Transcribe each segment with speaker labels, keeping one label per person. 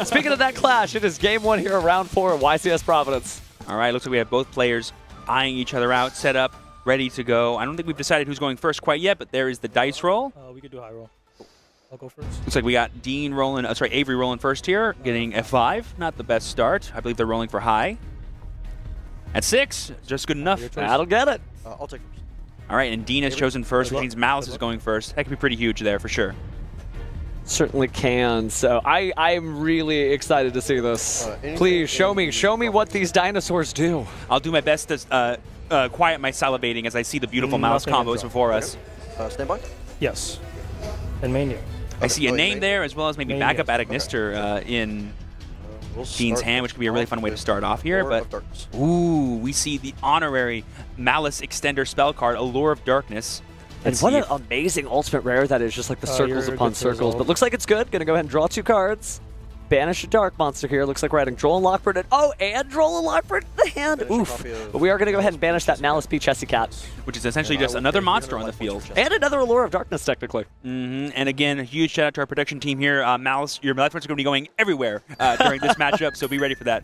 Speaker 1: Speaking of that clash, it is game 1 here of round 4 of YCS Providence.
Speaker 2: All right, looks like we have both players eyeing each other out, set up, ready to go. I don't think we've decided who's going first quite yet, but there is the dice roll.
Speaker 3: We could do high roll. I'll go first.
Speaker 2: Looks like we got Dean rolling, Avery rolling first here, getting a 5. Not the best start. I believe they're rolling for high. At 6, just good enough.
Speaker 1: That'll get it.
Speaker 4: I'll take first.
Speaker 2: All right, and Dean has chosen first, which means Malice is going first. That could be pretty huge there for sure.
Speaker 1: Certainly can. So I'm really excited to see this. Please show me what these dinosaurs do.
Speaker 2: I'll do my best to quiet my salivating as I see the beautiful Malice combos before us.
Speaker 4: Stand by.
Speaker 3: Yes. And Mania.
Speaker 2: I see a name there, as well as maybe backup Aniteckzetto in Dean's hand, which could be a really fun way to start off here. But ooh, we see the honorary Malice extender spell card, Allure of Darkness.
Speaker 1: And what an amazing ultimate rare that is, just like the circles upon circles. But looks like it's good. Gonna go ahead and draw 2 cards. Banish a dark monster here. Looks like we're adding Droll and Lockbird. And Droll and Lockbird in the hand. Oof. But we are gonna go ahead and banish that Malice P Chessy Cat.
Speaker 2: Which is essentially just another monster on the field.
Speaker 1: And another Allure of Darkness, technically.
Speaker 2: And again, a huge shout out to our production team here. Malice, your life points are going to be going everywhere during this matchup, so be ready for that.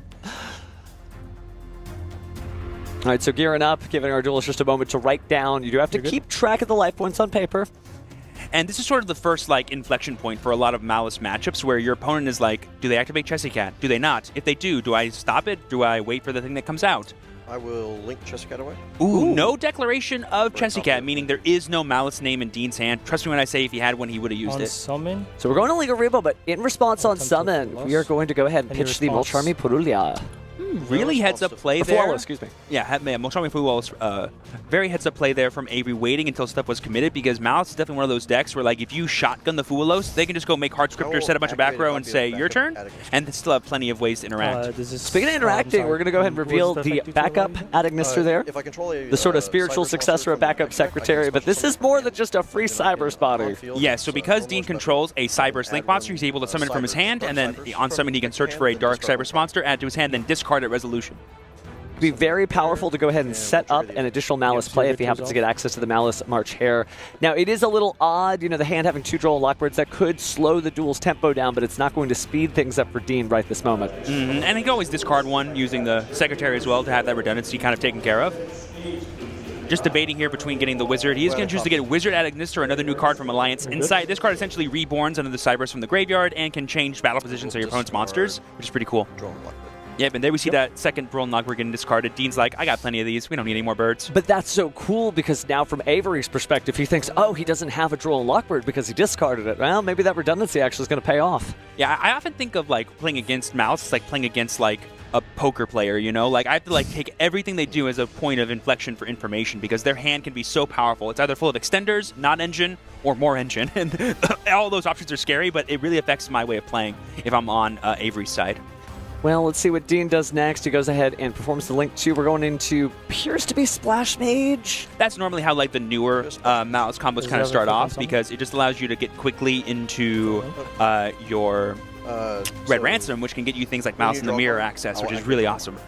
Speaker 1: All right, so gearing up, giving our duelists just a moment to write down. You do have to keep track of the life points on paper.
Speaker 2: And this is sort of the first inflection point for a lot of Malice matchups where your opponent is like, do they activate Chessy Cat? Do they not? If they do I stop it? Do I wait for the thing that comes out?
Speaker 4: I will link Chessy Cat away.
Speaker 2: Ooh, no declaration of Chessy Cat, meaning there is no Malice name in Dean's hand. Trust me when I say if he had one, he would have used it.
Speaker 3: Summon.
Speaker 1: So we're going to Legal Rebo, but in response on summon, we are going to go ahead and pitch the Molcharmi Purulia.
Speaker 2: Really heads-up play there.
Speaker 1: Fualo, excuse me.
Speaker 2: Yeah, Molcharmi Fualo, very heads-up play there from Avery, waiting until stuff was committed, because Malice is definitely one of those decks where, if you shotgun the Fualos, they can just go make Hard Scripter, set a bunch of back row, and say, your turn, and they still have plenty of ways to interact.
Speaker 1: Speaking of interacting, we're going to go ahead and reveal the backup Aniteckzetto there, the sort of spiritual successor of backup secretary, but this is more than just a free Cyber's body.
Speaker 2: Yeah, so because Dean controls a Cyber's Link monster, he's able to summon it from his hand, and then on summon he can search for a Dark Cyber's monster, add to his hand, then discard at resolution.
Speaker 1: It'd be very powerful to go ahead and set up an additional Malice play if he happens to get access to the Malice March Hare. Now, it is a little odd, the hand having 2 Droll and Lockbirds that could slow the duel's tempo down, but it's not going to speed things up for Dean right this moment.
Speaker 2: And he can always discard one using the Secretary as well to have that redundancy kind of taken care of. Just debating here between getting the Wizard. He is going to choose to get Wizard Aniteckzetto or another new card from Alliance Insight. This card essentially reborns under the Cybers from the graveyard and can change battle positions of your opponent's monsters, which is pretty cool. Yep, and there we see that second Droll and Lockbird getting discarded. Dean's like, I got plenty of these. We don't need any more birds.
Speaker 1: But that's so cool because now from Avery's perspective, he thinks, oh, he doesn't have a Droll and Lockbird because he discarded it. Well, maybe that redundancy actually is going to pay off.
Speaker 2: Yeah, I often think of playing against Malice. It's like playing against a poker player, I have to take everything they do as a point of inflection for information because their hand can be so powerful. It's either full of extenders, not engine, or more engine. And all those options are scary, but it really affects my way of playing if I'm on Avery's side.
Speaker 1: Well, let's see what Dean does next. He goes ahead and performs the Link 2. We're going into appears to be Splash Mage.
Speaker 2: That's normally how the newer Malice combos kind of start off because it just allows you to get quickly into your Red Ransom, which can get you things like Mouse in the Mirror access, which is really awesome.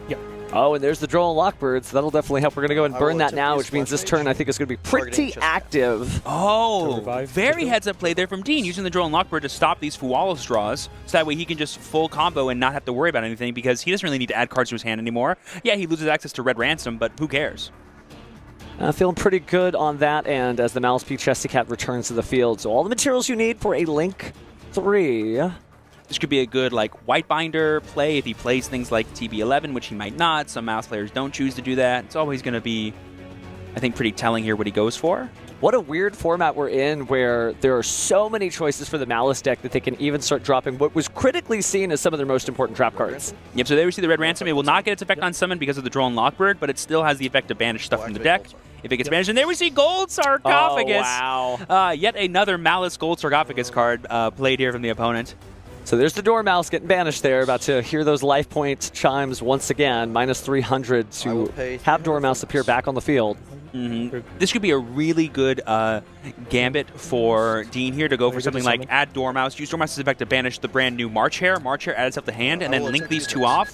Speaker 3: Yep.
Speaker 1: Oh, and there's the Droll and Lockbird, so that'll definitely help. We're going to go and burn that now, which means this turn I think is going to be pretty active.
Speaker 2: Oh, very heads-up play there from Dean, using the Droll and Lockbird to stop these Fualos draws, so that way he can just full combo and not have to worry about anything because he doesn't really need to add cards to his hand anymore. Yeah, he loses access to Red Ransom, but who cares?
Speaker 1: Feeling pretty good on that end as the Malice P Chessy Cat returns to the field. So all the materials you need for a Link 3.
Speaker 2: This could be a good White Binder play if he plays things like TB11, which he might not. Some Mouse players don't choose to do that. It's always going to be, I think, pretty telling here what he goes for.
Speaker 1: What a weird format we're in where there are so many choices for the Malice deck that they can even start dropping what was critically seen as some of their most important trap cards.
Speaker 2: Yep, so there we see the Red Ransom. It will not get its effect on summon because of the Droll and Lockbird, but it still has the effect to banish stuff from the deck. If it gets banished, and there we see Gold Sarcophagus.
Speaker 1: Oh, wow.
Speaker 2: Yet another Malice Gold Sarcophagus card played here from the opponent.
Speaker 1: So there's the Dormouse getting banished there. About to hear those life point chimes once again. Minus 300 to have Dormouse appear back on the field.
Speaker 2: This could be a really good gambit for Dean here to go for something like add Dormouse, use Dormouse's effect to banish the brand new March Hare. March Hare adds up the hand, and then link these two off.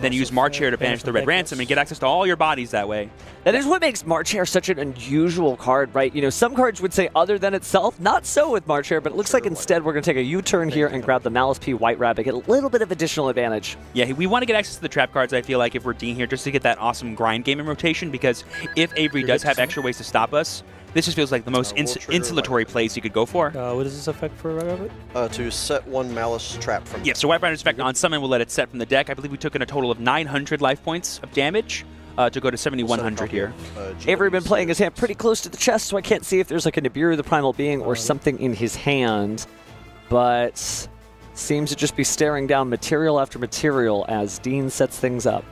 Speaker 2: then use March Hare to banish the Red Ransom and get access to all your bodies that way.
Speaker 1: That is what makes March Hare such an unusual card, right? You know, some cards would say other than itself, not so with March Hare, but it looks like instead we're going to take a U-turn here and grab the Malice P White Rabbit, get a little bit of additional advantage.
Speaker 2: Yeah, we want to get access to the trap cards, I feel like, if we're Dean here, just to get that awesome grind game in rotation, because if Avery does have extra ways to stop us, this just feels like the most insulatory plays you could go for.
Speaker 3: What does this affect for Red Rabbit?
Speaker 4: To set one Malice trap from.
Speaker 2: Yeah, so White Binder's effect on summon will let it set from the deck. I believe we took in a total of 900 life points of damage to go to 7,100 here.
Speaker 1: Avery been playing his hand pretty close to the chest, so I can't see if there's like a Nibiru, the Primal Being, or something in his hand, but seems to just be staring down material after material as Dean sets things up.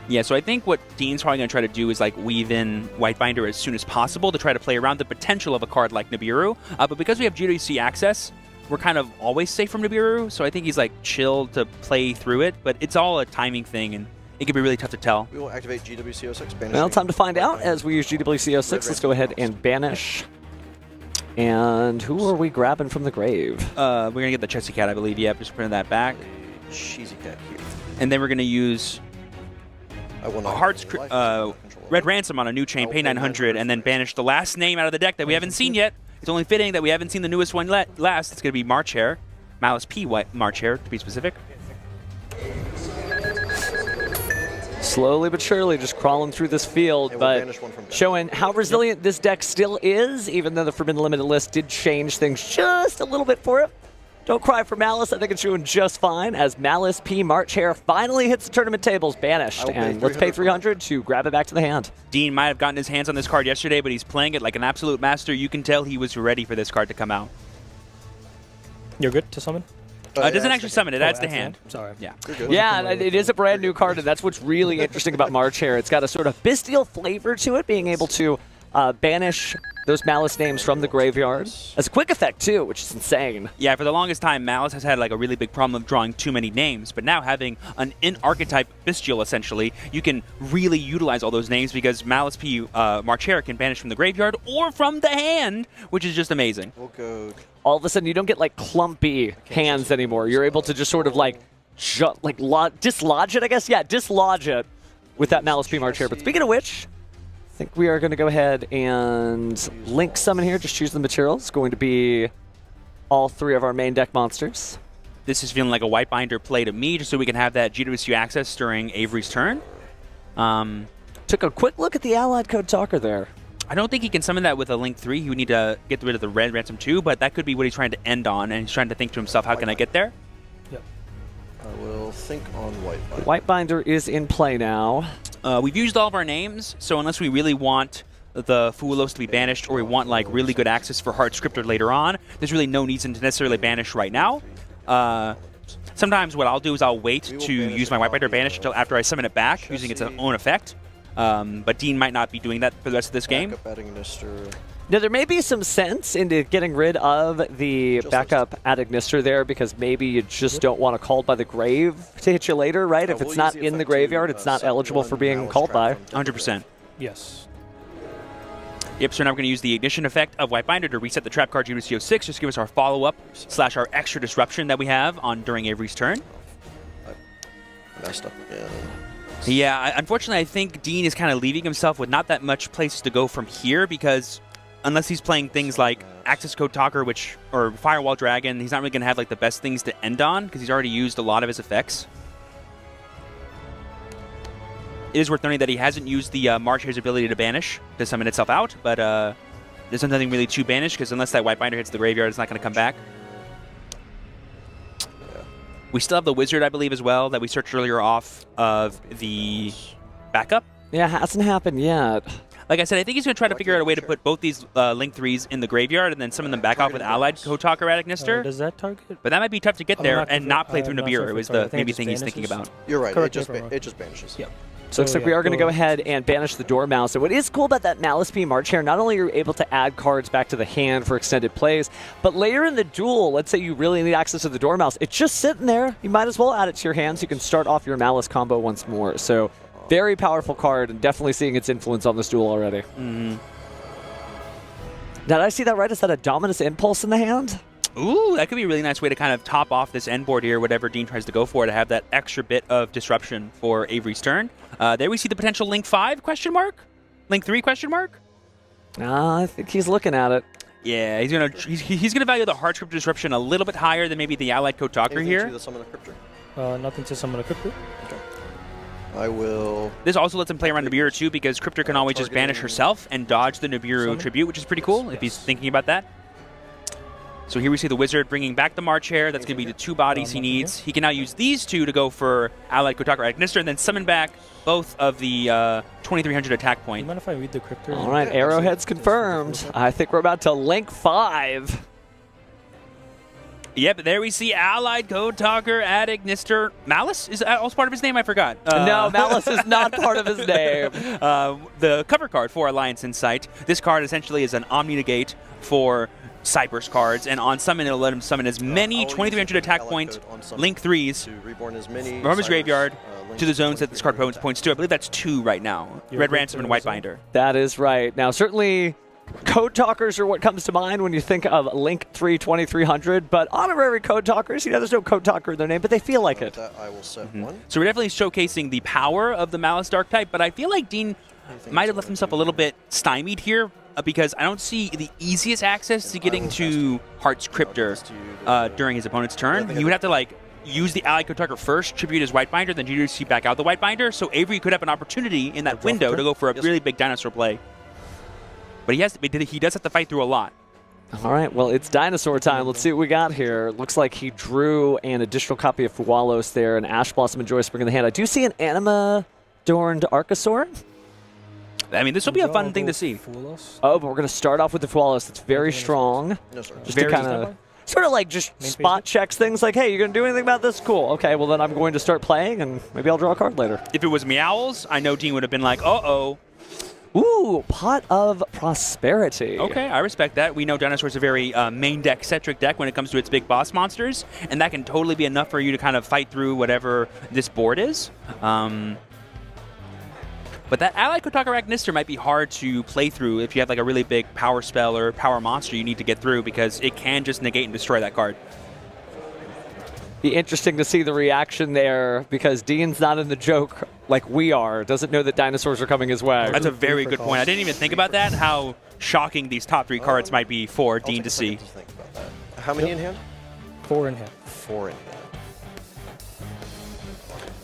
Speaker 2: Yeah, so I think what Dean's probably going to try to do is like weave in White Binder as soon as possible to try to play around the potential of a card like Nibiru. But because we have GWC access, we're kind of always safe from Nibiru, so I think he's like chill to play through it. But it's all a timing thing, and it can be really tough to tell.
Speaker 4: We will activate GWC06.
Speaker 1: Well, time to find out as we use GWC06. Let's go ahead and banish. And who are we grabbing from the grave?
Speaker 2: We're going to get the Chessy Cat, I believe. Yep, just putting that back.
Speaker 4: Cheesy Cat here.
Speaker 2: And then we're going to use Red Ransom on a new chain, pay 900, and then banish the last name out of the deck that we haven't seen yet. It's only fitting that we haven't seen the newest one last. It's going to be March Hare, Malice P White March Hare, to be specific.
Speaker 1: Slowly but surely just crawling through this field, but showing how resilient this deck still is, even though the Forbidden Limited list did change things just a little bit for it. Don't cry for Malice. I think it's doing just fine as Malice P March Hare finally hits the tournament tables, banished. And let's pay 300 to grab it back to the hand.
Speaker 2: Dean might have gotten his hands on this card yesterday, but he's playing it like an absolute master. You can tell he was ready for this card to come out.
Speaker 3: You're good to summon?
Speaker 2: It doesn't actually summon it. Adds the hand.
Speaker 3: Sorry.
Speaker 2: Yeah.
Speaker 1: Yeah, and it is a brand new card, and that's what's really interesting about March Hare. It's got a sort of bestial flavor to it, being able to banish those Malice names from the graveyard. As a quick effect, too, which is insane.
Speaker 2: Yeah, for the longest time, Malice has had like a really big problem of drawing too many names, but now having an in-archetype bestial, essentially, you can really utilize all those names because Malice P March Hare can banish from the graveyard or from the hand, which is just amazing.
Speaker 4: We'll go.
Speaker 1: All of a sudden, you don't get like clumpy hands anymore. You're able to just sort of like dislodge it, I guess? Yeah, dislodge it with that Malice P March Hare. But speaking of which, I think we are going to go ahead and link summon here. Just choose the material. It's going to be all three of our main deck monsters.
Speaker 2: This is feeling like a White Binder play to me, just so we can have that GWC access during Avery's turn.
Speaker 1: Took a quick look at the allied code talker there.
Speaker 2: I don't think he can summon that with a Link 3. He would need to get rid of the Red Ransom 2, but that could be what he's trying to end on, and he's trying to think to himself, how can I get there?
Speaker 3: Yep.
Speaker 4: I will think on White Binder.
Speaker 1: White Binder is in play now.
Speaker 2: We've used all of our names, so unless we really want the Fulos to be banished or we want like really good access for Hard Scripter later on, there's really no need to necessarily banish right now. Sometimes what I'll do is I'll wait to use my White Binder banish until after I summon it back, using its own effect. But Dean might not be doing that for the rest of this game.
Speaker 1: Now, there may be some sense into getting rid of the backup Aniteckzetto there because maybe you just don't want to call by the grave to hit you later, right? If it's not in the graveyard, it's not eligible for being called by.
Speaker 2: 100%.
Speaker 3: Yes.
Speaker 2: Yep, so now we're going to use the Ignition effect of White Binder to reset the trap card GWC06, just give us our follow-up / our extra disruption that we have on during Avery's turn.
Speaker 4: I messed up again.
Speaker 2: Yeah, unfortunately, I think Dean is kind of leaving himself with not that much places to go from here because unless he's playing things like Access Code Talker or Firewall Dragon, he's not really going to have like the best things to end on because he's already used a lot of his effects. It is worth noting that he hasn't used the March Hare's ability to banish to summon itself out, but there's nothing really to banish because unless that White Binder hits the graveyard, it's not going to come back. We still have the Wizard, I believe, as well, that we searched earlier off of the backup.
Speaker 1: Yeah, it hasn't happened yet.
Speaker 2: Like I said, I think he's going to try to figure out a way to put both these Link 3s in the graveyard and then summon them back off with Allied Code Talker Aniteckzetto.
Speaker 3: Does that target?
Speaker 2: But that might be tough to get there and not play through Nibiru. It was the maybe thing he's thinking about.
Speaker 4: You're right.
Speaker 3: Correct,
Speaker 4: It just vanishes.
Speaker 3: Yep.
Speaker 1: So it looks like we are going to go ahead and banish the Dormouse. And what is cool about that Malice P March Hare, not only are you able to add cards back to the hand for extended plays, but later in the duel, let's say you really need access to the Dormouse, it's just sitting there. You might as well add it to your hand so you can start off your Malice combo once more. So very powerful card and definitely seeing its influence on this duel already.
Speaker 2: Mm-hmm.
Speaker 1: Did I see that right? Is that a Dominus Impulse in the hand?
Speaker 2: Ooh, that could be a really nice way to kind of top off this end board here, whatever Dean tries to go for, to have that extra bit of disruption for Avery's turn. There we see the potential Link 5 question mark? Link 3 question mark?
Speaker 1: I think he's looking at it.
Speaker 2: Yeah, he's gonna value the hard script disruption a little bit higher than maybe the allied code talker
Speaker 4: Anything
Speaker 2: here.
Speaker 4: to the summon a cryptor?
Speaker 3: Nothing to summon a crypto.
Speaker 4: Okay. I will.
Speaker 2: This also lets him play around Nibiru too, because Cryptor can always just banish herself and dodge the Nibiru tribute, which is pretty cool if he's thinking about that. So here we see the Wizard bringing back the March Hare. That's going to be the 2 bodies he needs. He can now use these 2 to go for Allied Kotaku or Agnister, and then summon back both of the 2300 attack
Speaker 3: Do you
Speaker 2: point.
Speaker 3: mind if I read the crypto?
Speaker 1: All right, Arrowhead's confirmed. I think we're about to Link 5.
Speaker 2: Yep, there we see Allied Code Talker at Ignister. Malice? Is that also part of his name? I forgot.
Speaker 1: No, Malice is not part of his name.
Speaker 2: The cover card for Alliance Insight. This card essentially is an Omni Negate for Cyber's cards, and on summon it'll let him summon as many 2300 attack point Link 3s
Speaker 4: to reborn as many
Speaker 2: from his graveyard
Speaker 4: Links
Speaker 2: to the zones that this card points to. I believe that's 2 right now. Red Ransom and White Binder.
Speaker 1: That is right. Now, certainly, Code Talkers are what comes to mind when you think of Link 3 2300, but honorary Code Talkers, there's no Code Talker in their name, but they feel like it.
Speaker 4: That I will set 1.
Speaker 2: So we're definitely showcasing the power of the Malice Dark type, but I feel like Dean might have left himself a little bit stymied here, because I don't see the easiest access to getting to Heart's Cryptor during his opponent's turn. He would have to like use the Allied Code Talker first, tribute his White Binder, then GDC back out the White Binder. So Avery could have an opportunity in that window to go for a really big dinosaur play. But he does have to fight through a lot.
Speaker 1: All right, well, it's dinosaur time. Let's see what we got here. Looks like he drew an additional copy of Fualos there, an Ash Blossom and Joy Spring in the hand. I do see an Anima-adorned Archosaur.
Speaker 2: I mean, this will be a fun thing to see.
Speaker 1: Oh, but we're going to start off with the Fualos. That's very strong.
Speaker 4: No, sir.
Speaker 1: Just to kind of, sort of like just spot checks things like, hey, you're going to do anything about this? Cool. Okay, well, then I'm going to start playing, and maybe I'll draw a card later.
Speaker 2: If it was Meowls, I know Dean would have been like, uh-oh.
Speaker 1: Ooh, Pot of Prosperity.
Speaker 2: Okay, I respect that. We know Dinosaur's a very main deck-centric deck when it comes to its big boss monsters, and that can totally be enough for you to kind of fight through whatever this board is. But that Allied Kotaku Agnister might be hard to play through if you have like a really big power spell or power monster you need to get through, because it can just negate and destroy that card.
Speaker 1: Be interesting to see the reaction there, because Dean's not in the joke like we are. Doesn't know that dinosaurs are coming his way.
Speaker 2: That's a very good point. I didn't even think about that, how shocking these top 3 cards might be for Dean to see.
Speaker 4: Think about that. How many in hand?
Speaker 3: 4 in hand.
Speaker 4: 4 in hand.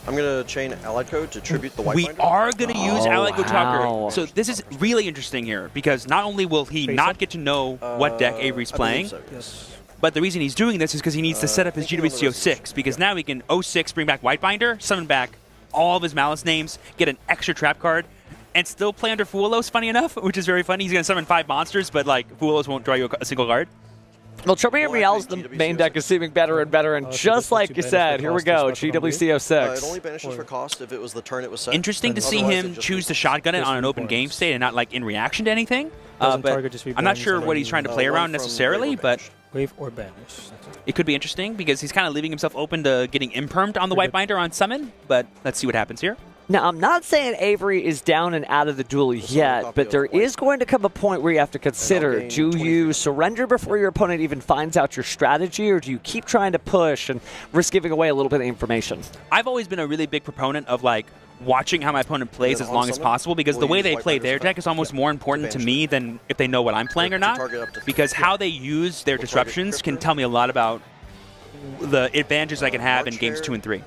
Speaker 4: I'm going to chain Allied Code to tribute the White
Speaker 2: We
Speaker 4: Binder.
Speaker 2: are going to use Allied Code
Speaker 1: wow.
Speaker 2: Talker. So this is really interesting here, because not only will he not get to know what deck Avery's
Speaker 4: I
Speaker 2: playing,
Speaker 4: believe so, yes.
Speaker 2: but the reason he's doing this is because he needs to set up his GWC 06, because now he can 06 bring back White Binder, summon back all of his Malice names, get an extra trap card, and still play under Fualos, funny enough, which is very funny. He's going to summon 5 monsters, but like Fualos won't draw you a single card.
Speaker 1: Well, Trumpier Meow's the main deck is seeming better and better, and just like you said, here we go, GWC 06.
Speaker 4: It only banishes for cost if it was the turn it was set.
Speaker 2: Interesting to see him choose to shotgun it on an open game state and not like in reaction to anything. But I'm not sure what he's trying to play around necessarily, but
Speaker 3: Wave or banish.
Speaker 2: it could be interesting because he's kind of leaving himself open to getting impermed on the White Binder on summon, but let's see what happens here.
Speaker 1: Now, I'm not saying Avery is down and out of the duel yet, but there is going to come a point where you have to consider, do you surrender before your opponent even finds out your strategy, or do you keep trying to push and risk giving away a little bit of information?
Speaker 2: I've always been a really big proponent of like watching how my opponent plays as long as possible, because the way they play their deck is almost more important to me than if they know what I'm playing or not, because how they use their disruptions can tell me a lot about the advantages I can have in games 2 and 3.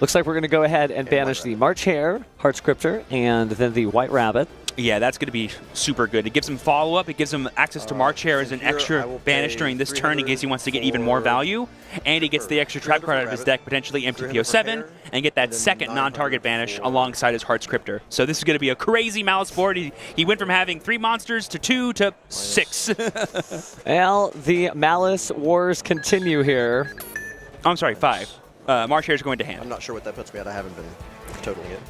Speaker 1: Looks like we're going to go ahead and banish the March Hare, Heart's Cryptor, and then the White Rabbit.
Speaker 2: Yeah, that's going to be super good. It gives him follow-up. It gives him access to March Hare as an extra banish during this turn in case he wants to get even more value. And he gets the extra trap card out of his deck, potentially MTPO7, and get that second non-target banish alongside his Heart's Cryptor. So this is going to be a crazy Malice board. He went from having 3 monsters to 2 to 6.
Speaker 1: Well, the Malice wars continue here.
Speaker 2: I'm sorry, 5. March Hare is going to hand.
Speaker 4: I'm not sure what that puts me at. I haven't been totaling it.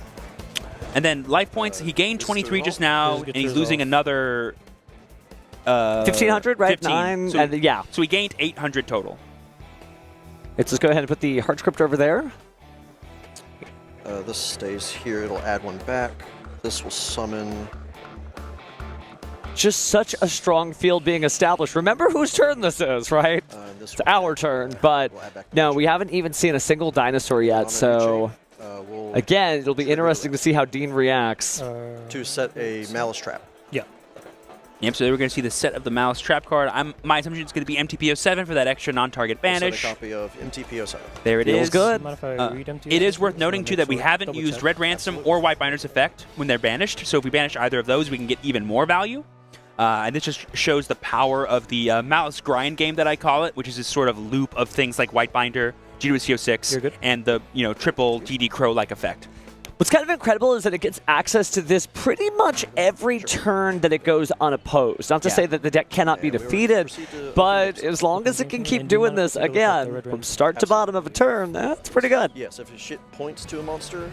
Speaker 2: And then life points, he gained 23 just now, and he's losing another
Speaker 1: 1,500, right?
Speaker 2: 15.
Speaker 1: 9,
Speaker 2: So,
Speaker 1: and yeah.
Speaker 2: So he gained 800 total.
Speaker 1: Let's just go ahead and put the Heart's Cryptor over there.
Speaker 4: This stays here. It'll add 1 back. This will summon
Speaker 1: just such a strong field being established. Remember whose turn this is, right? It's our turn, but no, we haven't even seen a single dinosaur yet, so again, it'll be interesting to see how Dean reacts.
Speaker 4: To set a Malice trap.
Speaker 3: Yeah.
Speaker 2: Yep, so we're going to see the set of the Malice trap card. My assumption is going to be MTPO7 for that extra non-target banish.
Speaker 4: A copy of MTPO7.
Speaker 2: There it
Speaker 1: Feels
Speaker 2: is.
Speaker 1: good.
Speaker 2: It is worth noting, too, that we haven't used Red Ransom or White Binder's effect when they're banished. So if we banish either of those, we can get even more value. And this just shows the power of the Malice grind game that I call it, which is this sort of loop of things like White Binder, G2CO6, and the triple DD Crow-like effect.
Speaker 1: What's kind of incredible is that it gets access to this pretty much every turn that it goes unopposed. Not to say that the deck cannot be defeated, but as long as it can keep doing this, again, from start to bottom of a turn, that's pretty good.
Speaker 4: Yes, if his shit points to a monster,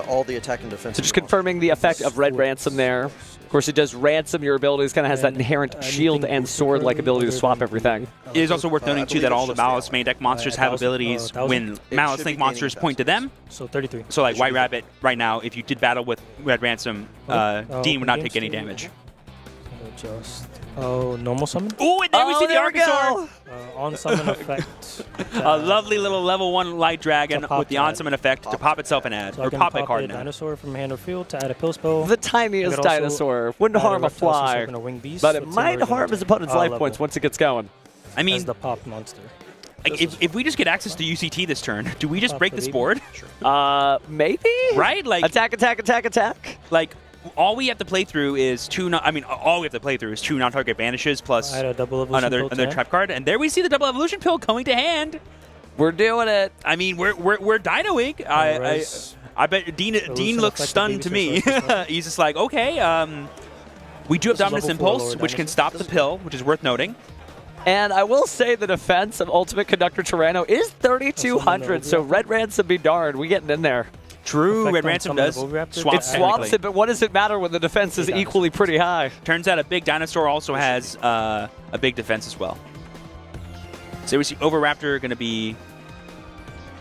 Speaker 4: all the attack and defense.
Speaker 1: So just confirming the effect of Red Ransom there. Of course, it does ransom your abilities, kind of has that inherent shield and sword-like ability to swap everything.
Speaker 2: It is also worth noting, too, that all the Malice main deck monsters have abilities when Malice Link monsters point to them.
Speaker 3: So 33.
Speaker 2: So like White Rabbit, right now, if you did battle with Red Ransom, Dean would not take any damage.
Speaker 3: Normal summon?
Speaker 2: Ooh, and there we see the Archosaur!
Speaker 3: On summon effect.
Speaker 2: A lovely little level 1 light dragon with the on summon effect to pop itself an ad,
Speaker 3: So
Speaker 2: or pop a card
Speaker 3: a
Speaker 2: now.
Speaker 3: dinosaur from hand or field to add a pill spell.
Speaker 1: The tiniest dinosaur. Wouldn't harm a fly, but it might harm his opponent's life points once it gets going.
Speaker 2: I mean,
Speaker 3: as the pop monster.
Speaker 2: Like, if we just get access to UCT this turn, do we just break this board?
Speaker 1: Maybe?
Speaker 2: Right? Like
Speaker 1: attack, attack, attack, attack.
Speaker 2: Like, all we have to play through is two non-target banishes plus another trap card, and there we see the double evolution pill coming to hand.
Speaker 1: We're doing it.
Speaker 2: I mean, we're dinoing. I bet Dean looks stunned to me. He's just like, okay, we do have Dominus Impulse, which can stop the pill, which is worth noting.
Speaker 1: And I will say the defense of Ultimate Conductor Tyranno is 3,200, so Red Ransom be darned. We getting in there.
Speaker 2: True, Red Ransom does swap.
Speaker 1: It swaps it, but what does it matter when the defense is equally pretty high?
Speaker 2: Turns out a big dinosaur also has a big defense as well. So we see Overraptor going to be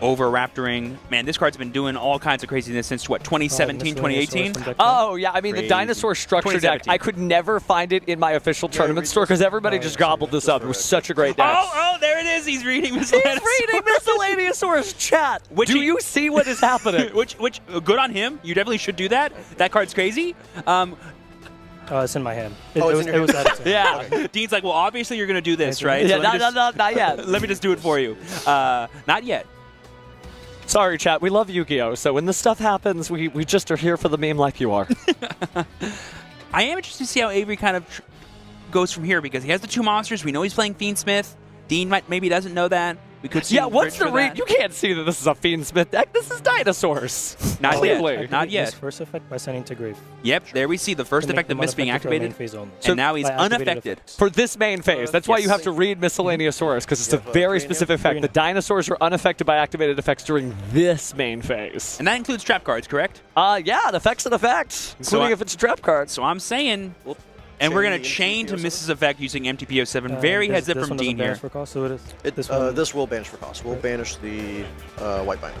Speaker 2: Overraptoring. Man, this card's been doing all kinds of craziness since, what, 2017, 2018?
Speaker 1: Oh, yeah, I mean, the dinosaur structure deck, I could never find it in my official tournament store because everybody just gobbled this up. It was such a great deck.
Speaker 2: Oh, there it is. He's reading Miscellaneous.
Speaker 1: He's reading Miscellaneous chat. Do you see what is happening?
Speaker 2: Which, good on him. You definitely should do that. That card's crazy.
Speaker 3: It's in my hand. It was
Speaker 1: yeah.
Speaker 2: Okay. Dean's like, well, obviously you're going to do this, right?
Speaker 1: Yeah, so not yet.
Speaker 2: Let me just do it for you. Not yet.
Speaker 1: Sorry, chat. We love Yu-Gi-Oh! So when this stuff happens, we just are here for the meme like you are.
Speaker 2: I am interested to see how Avery kind of goes from here because he has the two monsters. We know he's playing FIENDSMITH. Dean maybe doesn't know that. We could see
Speaker 1: what's the read? You can't see that this is a FIENDSMITH deck. This is dinosaurs.
Speaker 2: Not yet. Not yet.
Speaker 3: First effect by sending to grave.
Speaker 2: Yep, there we see the first effect of Miss being activated.
Speaker 3: So
Speaker 2: and now he's unaffected.
Speaker 1: For this main phase. That's why you have to read Miscellaneous because it's a very specific effect. The dinosaurs are unaffected by activated effects during this main phase.
Speaker 2: And that includes trap cards, correct?
Speaker 1: Yeah, it affects an effect, including if it's a trap card.
Speaker 2: So I'm saying... And we're going to chain to Mrs. Effect using MTPO7. Very heads up from Dean here.
Speaker 4: This will banish for cost. We'll banish the White Binder.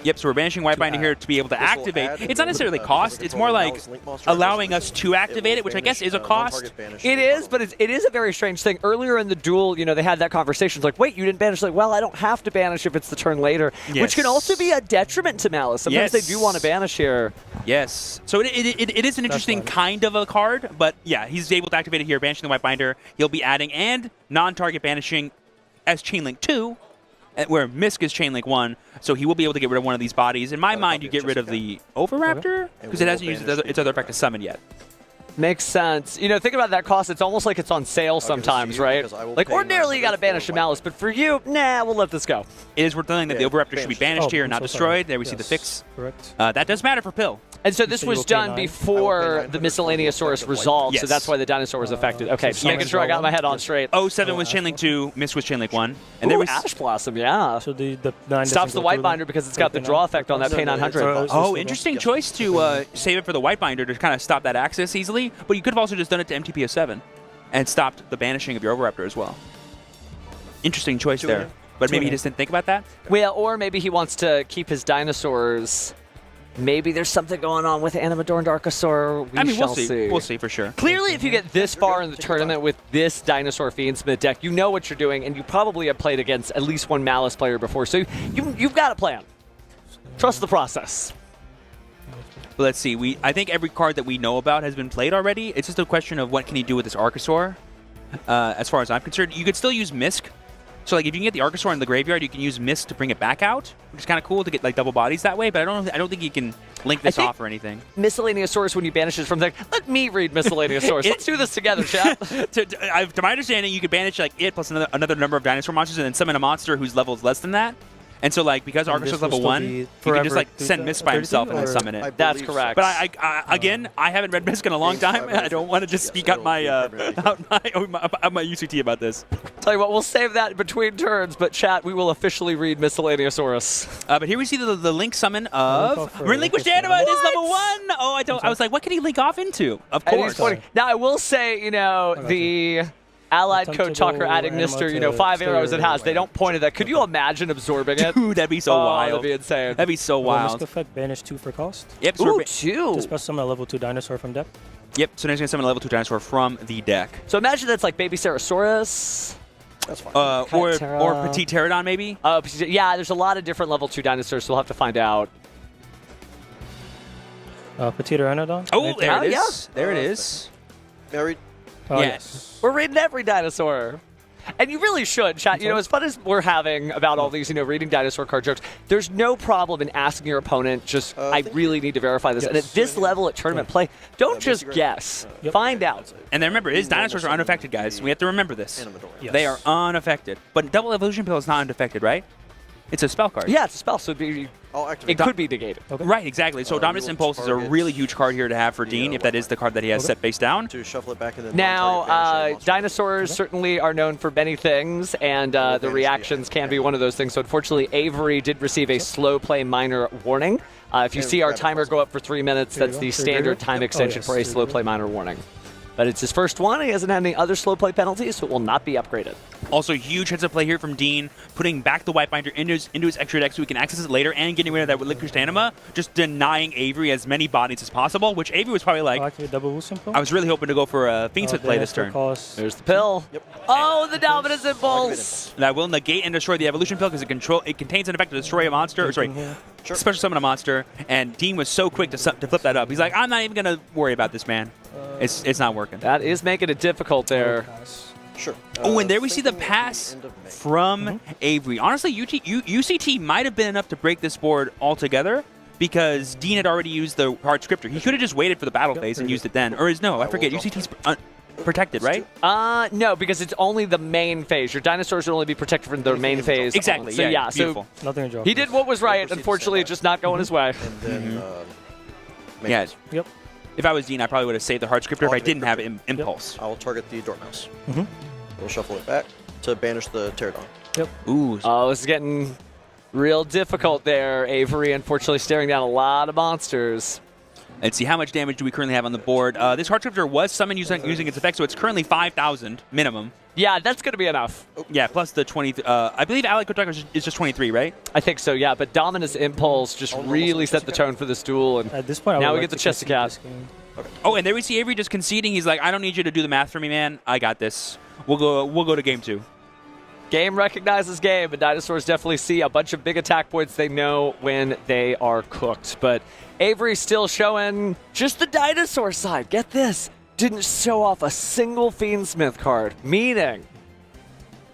Speaker 2: Yep, so we're banishing White Binder here to be able to activate. It's not necessarily cost. It's more like allowing us to activate it, which I guess is a cost.
Speaker 1: It is, but it is a very strange thing. Earlier in the duel, they had that conversation. It's like, wait, you didn't banish. Like, well, I don't have to banish if it's the turn later, which can also be a detriment to Malice. Sometimes they do want to banish here.
Speaker 2: Yes. So it is an interesting kind of a card, but yeah, he's able to activate it here, banishing the White Binder. He'll be adding and non-target banishing as Chainlink 2, where Misk is Chainlink 1, so he will be able to get rid of one of these bodies. In my mind, you get rid of the Overraptor, because it hasn't used its other effect to summon yet.
Speaker 1: Makes sense. Think about that cost. It's almost like it's on sale sometimes, right? Like, ordinarily, you got to banish a Malice, but for you, nah, we'll let this go.
Speaker 2: It is worth noting that the Overraptor should be banished here, not destroyed. There we see the fix.
Speaker 3: Correct.
Speaker 2: That does matter for Pill.
Speaker 1: And so this was done before the Miscellaneous resolved, so that's why the dinosaur was affected. Okay, just making sure I got my head on straight.
Speaker 2: 07 was Chainlink 2, Miss was Chainlink 1.
Speaker 1: And there was Ash Blossom, yeah.
Speaker 3: So the
Speaker 1: stops the White Binder because it's got the draw effect on that Pay 900.
Speaker 2: Oh, interesting choice to save it for the White Binder to kind of stop that access easily, but you could have also just done it to MTPO7 and stopped the banishing of your Overraptor as well. Interesting choice there. But maybe he just didn't think about that?
Speaker 1: Well, or maybe he wants to keep his dinosaurs Maybe there's something going on with Animador and Archosaur.
Speaker 2: I mean,
Speaker 1: we'll see.
Speaker 2: We'll see for sure.
Speaker 1: Clearly, if you get this far in the tournament with this Dinosaur Fiendsmith deck, you know what you're doing, and you probably have played against at least one Malice player before, so you've got a plan. Trust the process.
Speaker 2: But let's see. I think every card that we know about has been played already. It's just a question of what can he do with this Archosaur. As far as I'm concerned, you could still use Misk. So like if you can get the Archosaur in the graveyard, you can use Misk to bring it back out, which is kind of cool to get like double bodies that way. But I don't think you can link this off or anything.
Speaker 1: Miscellaneousaurus, when you banish it from there, let me read Miscellaneousaurus. Let's do this together, chat.
Speaker 2: To my understanding, you could banish like it plus another number of dinosaur monsters, and then summon a monster whose level is less than that. And so, like, because Archosaur's level 1, you can just, like, send Mist by himself and then summon it.
Speaker 1: That's correct.
Speaker 2: But again, I haven't read Mist in a long time. I don't want to just speak out my UCT about this.
Speaker 1: Tell you what, we'll save that between turns, but chat, we will officially read Miscellaneousaurus.
Speaker 2: But here we see the link summon of Relinquished Anima. It is level 1! Oh, I was like, what can he link off into? Of course.
Speaker 1: Now, I will say, you know, the Allied Code Talker adding Nister, you know, 5 arrows it has. They don't point at that. Could you imagine absorbing it?
Speaker 2: Dude, that'd be so wild.
Speaker 1: That'd be insane.
Speaker 2: That'd be so wild.
Speaker 3: Effect, banish 2 for cost.
Speaker 2: Yep.
Speaker 1: Ooh, 2.
Speaker 3: Just press summon a level 2 dinosaur from deck.
Speaker 2: Yep, so now he's going to summon a level 2 dinosaur from the deck.
Speaker 1: So imagine that's like Baby Ceratosaurus.
Speaker 4: That's fine.
Speaker 2: Or Petite Pterodon, maybe?
Speaker 1: Yeah, there's a lot of different level 2 dinosaurs, so we'll have to find out.
Speaker 3: Petite Pterodon.
Speaker 2: Oh, there it is.
Speaker 1: Yeah.
Speaker 2: There it is.
Speaker 4: Married.
Speaker 2: Yes.
Speaker 1: We're reading every dinosaur. And you really should, chat. You know, as fun as we're having about all these, you know, reading dinosaur card jokes, there's no problem in asking your opponent, just, I really need to verify this. And at this level at tournament play, don't just guess. Find out.
Speaker 2: And then remember, his dinosaurs are unaffected, guys. We have to remember this.
Speaker 3: Yes.
Speaker 2: They are unaffected. But Double Evolution Pill is not unaffected, right? It's a spell card.
Speaker 1: Yeah, it's a spell, so it could be negated.
Speaker 3: Okay.
Speaker 2: Right, exactly. So Dominus Impulse is a really huge card here to have for Dean, if that is the card that he has set face down.
Speaker 4: To shuffle it back and then
Speaker 1: now, dinosaurs certainly are known for many things, and the reactions can be one of those things. So unfortunately, Avery did receive a slow play minor warning. If you see our timer go up for 3 minutes, that's the standard time extension for a slow play minor warning. But it's his first one. He hasn't had any other slow play penalties, so it will not be upgraded.
Speaker 2: Also, huge heads up play here from Dean, putting back the White Binder into his extra deck so he can access it later and getting rid of that Relinquished Anima, just denying Avery as many bodies as possible, which Avery was probably like, I was really hoping to go for a Fiendsmith play this turn.
Speaker 1: There's the pill. Yep. Oh, the Dominus Impulse!
Speaker 2: That will negate and destroy the Evolution Pill because it contains an effect to destroy a monster, or sorry, special summon a monster, and Dean was so quick to flip that up. He's like, I'm not even going to worry about this, man. It's not working.
Speaker 1: That is making it difficult there.
Speaker 4: Sure.
Speaker 2: Oh, and there we see the pass from Avery. Honestly, UCT might have been enough to break this board altogether because Dean had already used the hard scripter. He could have just waited for the battle phase and used it then. Or no, I forget. UCT's protected, right?
Speaker 1: No, because it's only the main phase. Your dinosaurs should only be protected from their main phase.
Speaker 2: Exactly.
Speaker 1: So yeah,
Speaker 2: beautiful.
Speaker 1: So he did what was right. Unfortunately, it's just not going his way.
Speaker 4: And then,
Speaker 2: yeah.
Speaker 3: Yep.
Speaker 2: If I was Dean, I probably would have saved the hard scripter if I didn't have Impulse.
Speaker 4: I will target the Dormouse. We'll shuffle it back to banish the Pterodon.
Speaker 3: Yep.
Speaker 2: Ooh.
Speaker 1: Oh, this is getting real difficult there. Avery, unfortunately, staring down a lot of monsters.
Speaker 2: Let's see, how much damage do we currently have on the board? This hard scripter was summoned using its effect, so it's currently 5,000 minimum.
Speaker 1: Yeah, that's going to be enough.
Speaker 2: Yeah, plus the 20. I believe Allied Code Talker is just 23, right?
Speaker 1: I think so, yeah. But Dominus Impulse just really set the tone for this duel. And
Speaker 3: at this point,
Speaker 1: now we get the Chesacat.
Speaker 2: Okay. Oh, and there we see Avery just conceding. He's like, I don't need you to do the math for me, man. I got this. We'll go to game 2.
Speaker 1: Game recognizes game, and dinosaurs definitely see a bunch of big attack points they know when they are cooked. But Avery's still showing just the dinosaur side. Get this. Didn't show off a single Fiendsmith card, meaning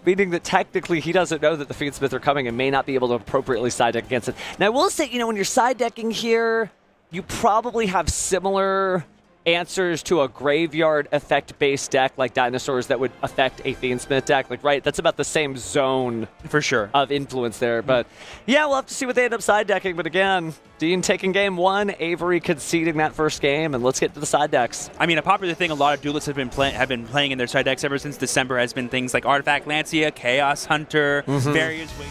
Speaker 1: that technically he doesn't know that the Fiendsmith are coming and may not be able to appropriately side deck against it. Now, I will say, you know, when you're side decking here, you probably have similar answers to a graveyard effect-based deck like dinosaurs that would affect a Fiendsmith deck. Like, right, that's about the same zone
Speaker 2: for sure
Speaker 1: of influence there. But yeah, we'll have to see what they end up side decking. But again, Dean taking game 1, Avery conceding that first game, and let's get to the side decks.
Speaker 2: I mean, a popular thing a lot of duelists have been playing in their side decks ever since December has been things like Artifact Lancia, Chaos Hunter, various ways.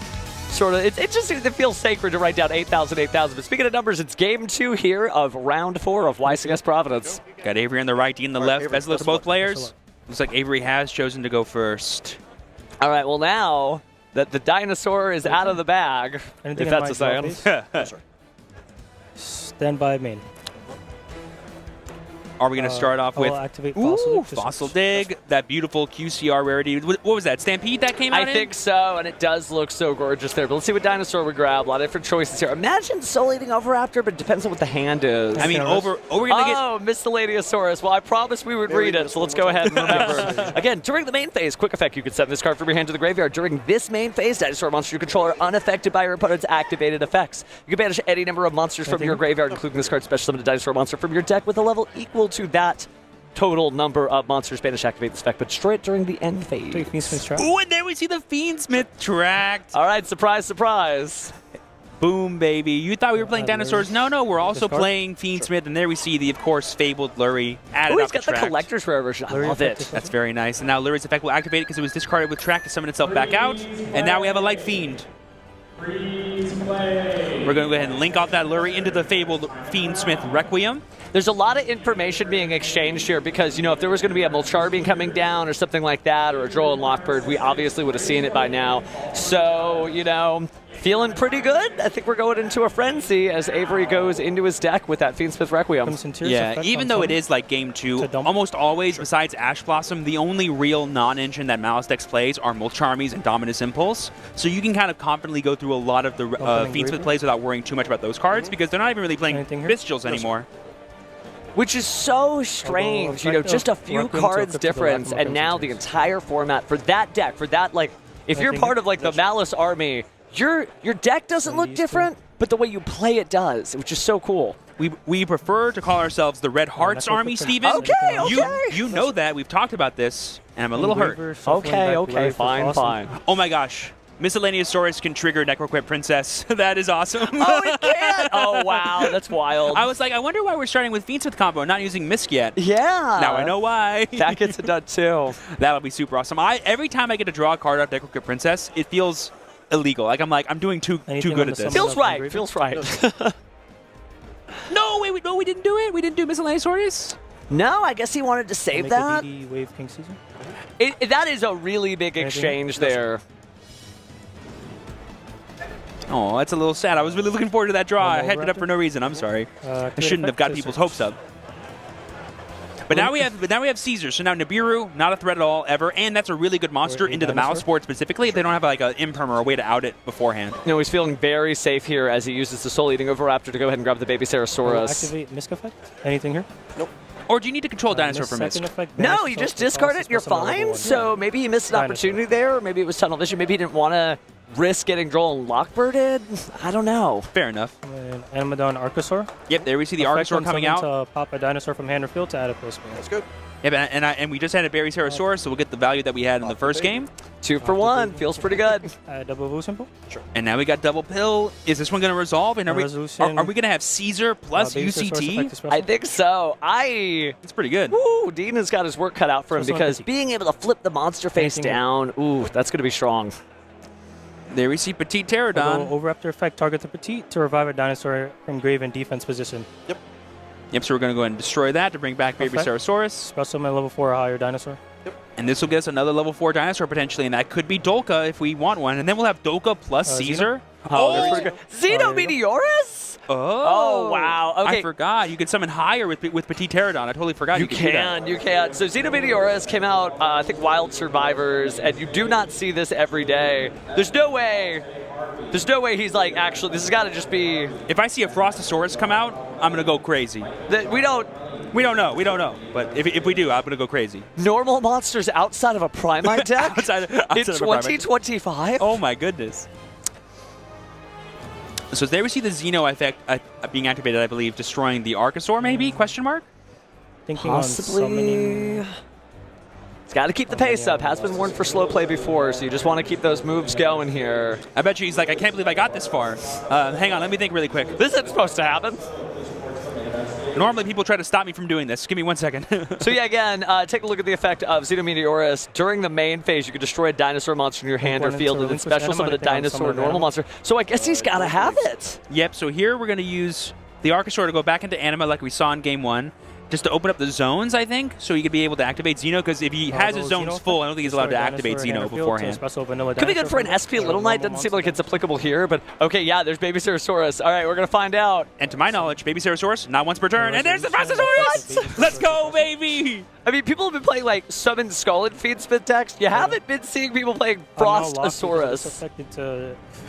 Speaker 1: Sort of, it feels sacred to write down 8,000, 8,000. But speaking of numbers, it's game 2 here of round 4 of YCS Providence.
Speaker 2: Got Avery on the right, Dean on the left. Best look to both players. Looks like Avery has chosen to go first.
Speaker 1: All right, well now that the dinosaur is out of the bag, if that's a saying.
Speaker 3: Stand by main.
Speaker 2: Are we going to start off with
Speaker 3: activate Fossil Dig?
Speaker 2: Fossil Dig, that beautiful QCR rarity? What was that, Stampede that came out
Speaker 1: I think so, and it does look so gorgeous there. But let's see what dinosaur we grab. A lot of different choices here. Imagine Soul Eating Overraptor, but it depends on what the hand is.
Speaker 2: I mean, we're going to get...
Speaker 1: Oh, Miscellaneousaurus. Well, I promised we would read it, so let's go ahead and remember. Again, during the main phase, quick effect, you can send this card from your hand to the graveyard. During this main phase, dinosaur monster you control are unaffected by your opponent's activated effects. You can banish any number of monsters from your graveyard, including this card special summon a dinosaur monster from your deck with a level equal to that total number of monsters banish activate this effect, but destroy it during the end phase.
Speaker 2: Ooh, and there we see the Fiendsmith tracked.
Speaker 1: All right, surprise, surprise.
Speaker 2: Boom, baby. You thought we were playing dinosaurs? No, we're also playing Fiendsmith, and there we see the, of course, fabled Lurie added
Speaker 1: Oh, he's
Speaker 2: up
Speaker 1: got the collector's rare version. I love it.
Speaker 2: That's very nice. And now Lurie's effect will activate it because it was discarded with track to summon itself back out. And now we have a Light Fiend. We're going to go ahead and link off that Lurie into the fabled Fiendsmith Requiem.
Speaker 1: There's a lot of information being exchanged here because, you know, if there was going to be a Mulcharby coming down or something like that, or a Droll and Lockbird, we obviously would have seen it by now. So, you know, feeling pretty good. I think we're going into a frenzy as Avery goes into his deck with that Fiendsmith Requiem.
Speaker 2: Yeah, even though it is like game 2, almost always, besides Ash Blossom, the only real non-engine that MALISS decks plays are Mulcharmies and Dominus Impulse. So you can kind of confidently go through a lot of the Fiendsmith plays without worrying too much about those cards because they're not even really playing Bestials anymore.
Speaker 1: Which is so strange, you know, just a few cards difference, and now the entire format for that deck, for that, like, if you're part of, like, the MALISS army, your deck doesn't look different, but the way you play it does, which is so cool.
Speaker 2: We prefer to call ourselves the Red Hearts army, Steven.
Speaker 1: Okay.
Speaker 2: You know that. We've talked about this, and I'm a little hurt.
Speaker 1: Okay, fine.
Speaker 2: Oh my gosh. Miscellaneousaurus can trigger Necroquip Princess. That is awesome.
Speaker 1: Oh, it can! Oh, wow, that's wild.
Speaker 2: I was like, I wonder why we're starting with Fiendsmith combo, not using Misk yet.
Speaker 1: Yeah.
Speaker 2: Now I know why.
Speaker 1: That gets it done, too.
Speaker 2: That'll be super awesome. Every time I get to draw a card off Necroquip Princess, it feels illegal. Like, I'm doing too good at this.
Speaker 1: Feels right.
Speaker 2: No, wait, no, we didn't do it. We didn't do Miscellaneousaurus.
Speaker 1: No, I guess he wanted to save that.
Speaker 3: Wave King Season.
Speaker 1: That is a really big exchange there.
Speaker 2: Oh, that's a little sad. I was really looking forward to that draw. I headed up for no reason. I'm sorry. I shouldn't have got people's hopes up. But now we have Caesar. So now Nibiru, not a threat at all ever, and that's a really good monster into the MALISS board specifically. If they don't have like an imperm or a way to out it beforehand.
Speaker 1: You know, he's feeling very safe here as he uses the Soul Eating Overraptor to go ahead and grab the baby Ceratosaurus.
Speaker 3: Activate Misk effect. Anything here?
Speaker 4: Nope.
Speaker 2: Or do you need to control dinosaur for Misk?
Speaker 1: No, you just discard it. You're fine. So maybe he missed an opportunity there, or maybe it was tunnel vision. Maybe he didn't want to risk getting Droll and Lockbirded. I don't know.
Speaker 2: Fair enough.
Speaker 3: Animodon Archosaur.
Speaker 2: Yep, there we see the Archosaur coming out.
Speaker 3: To pop a dinosaur from hand or field to add a postman.
Speaker 4: That's good.
Speaker 2: Yep, and we just had a Berry Ceratosaurus, so we'll get the value that we had in the first game.
Speaker 1: 2 for 1. Feels pretty good.
Speaker 3: Double Vu Simple.
Speaker 4: Sure.
Speaker 2: And now we got Double Pill. Is this one going to resolve? And are we going to have Caesar plus UCT?
Speaker 1: I think so.
Speaker 2: It's pretty good.
Speaker 1: Ooh, Dean has got his work cut out for him because being able to flip the monster face down, ooh, that's going to be strong.
Speaker 2: There we see Petite Pterodon.
Speaker 3: Overraptor effect, target the Petite to revive a dinosaur from grave and defense position.
Speaker 2: Yep, so we're going to go ahead and destroy that to bring back Baby Ceratosaurus.
Speaker 3: Special summon level 4 or higher dinosaur.
Speaker 2: And this will get us another level 4 dinosaur potentially, and that could be Dolka if we want one. And then we'll have Dolka plus Caesar.
Speaker 1: Xenometeorus? Oh, wow. Okay.
Speaker 2: I forgot. You could summon higher with Petite Pterodon. I totally forgot you could do that.
Speaker 1: You can. So Xenometeorus came out, I think, Wild Survivors, and you do not see this every day. There's no way he's like, actually, this has got to just be...
Speaker 2: If I see a Frostosaurus come out, I'm going to go crazy.
Speaker 1: We don't know. But if we do, I'm going to go crazy. Normal monsters outside of a Primite deck? outside in 2025?
Speaker 2: Oh, my goodness. So there we see the Xeno effect being activated, I believe, destroying the Archosaur, maybe? Question mark?
Speaker 3: Thinking
Speaker 1: possibly. It's got to keep the pace up. Has been warned for slow play before, so you just want to keep those moves going here.
Speaker 2: I bet you he's like, I can't believe I got this far. Hang on, let me think really quick.
Speaker 1: This isn't supposed to happen.
Speaker 2: Normally, people try to stop me from doing this. Give me 1 second.
Speaker 1: So yeah, again, take a look at the effect of Xenometeorus. During the main phase, you can destroy a dinosaur monster in your hand or field, and then special summon a dinosaur normal monster. So I guess he's got to have it.
Speaker 2: Yep, so here we're going to use the Archosaur to go back into Anima like we saw in Game 1. just to open up the zones, I think, so he could be able to activate Xeno, because if he has his zones full, I don't think he's allowed to activate Xeno beforehand.
Speaker 1: Could be good for an SP Little Knight. Doesn't seem like it's applicable here, but okay, yeah, there's Baby Ceratosaurus. All right, we're going to find out.
Speaker 2: And to my knowledge, Baby Ceratosaurus, not once per turn, and there's the Brontosaurus! Let's go, baby!
Speaker 1: I mean, people have been playing like Summon Skull in FIENDSMITH text. You haven't been seeing people playing Frostosaurus.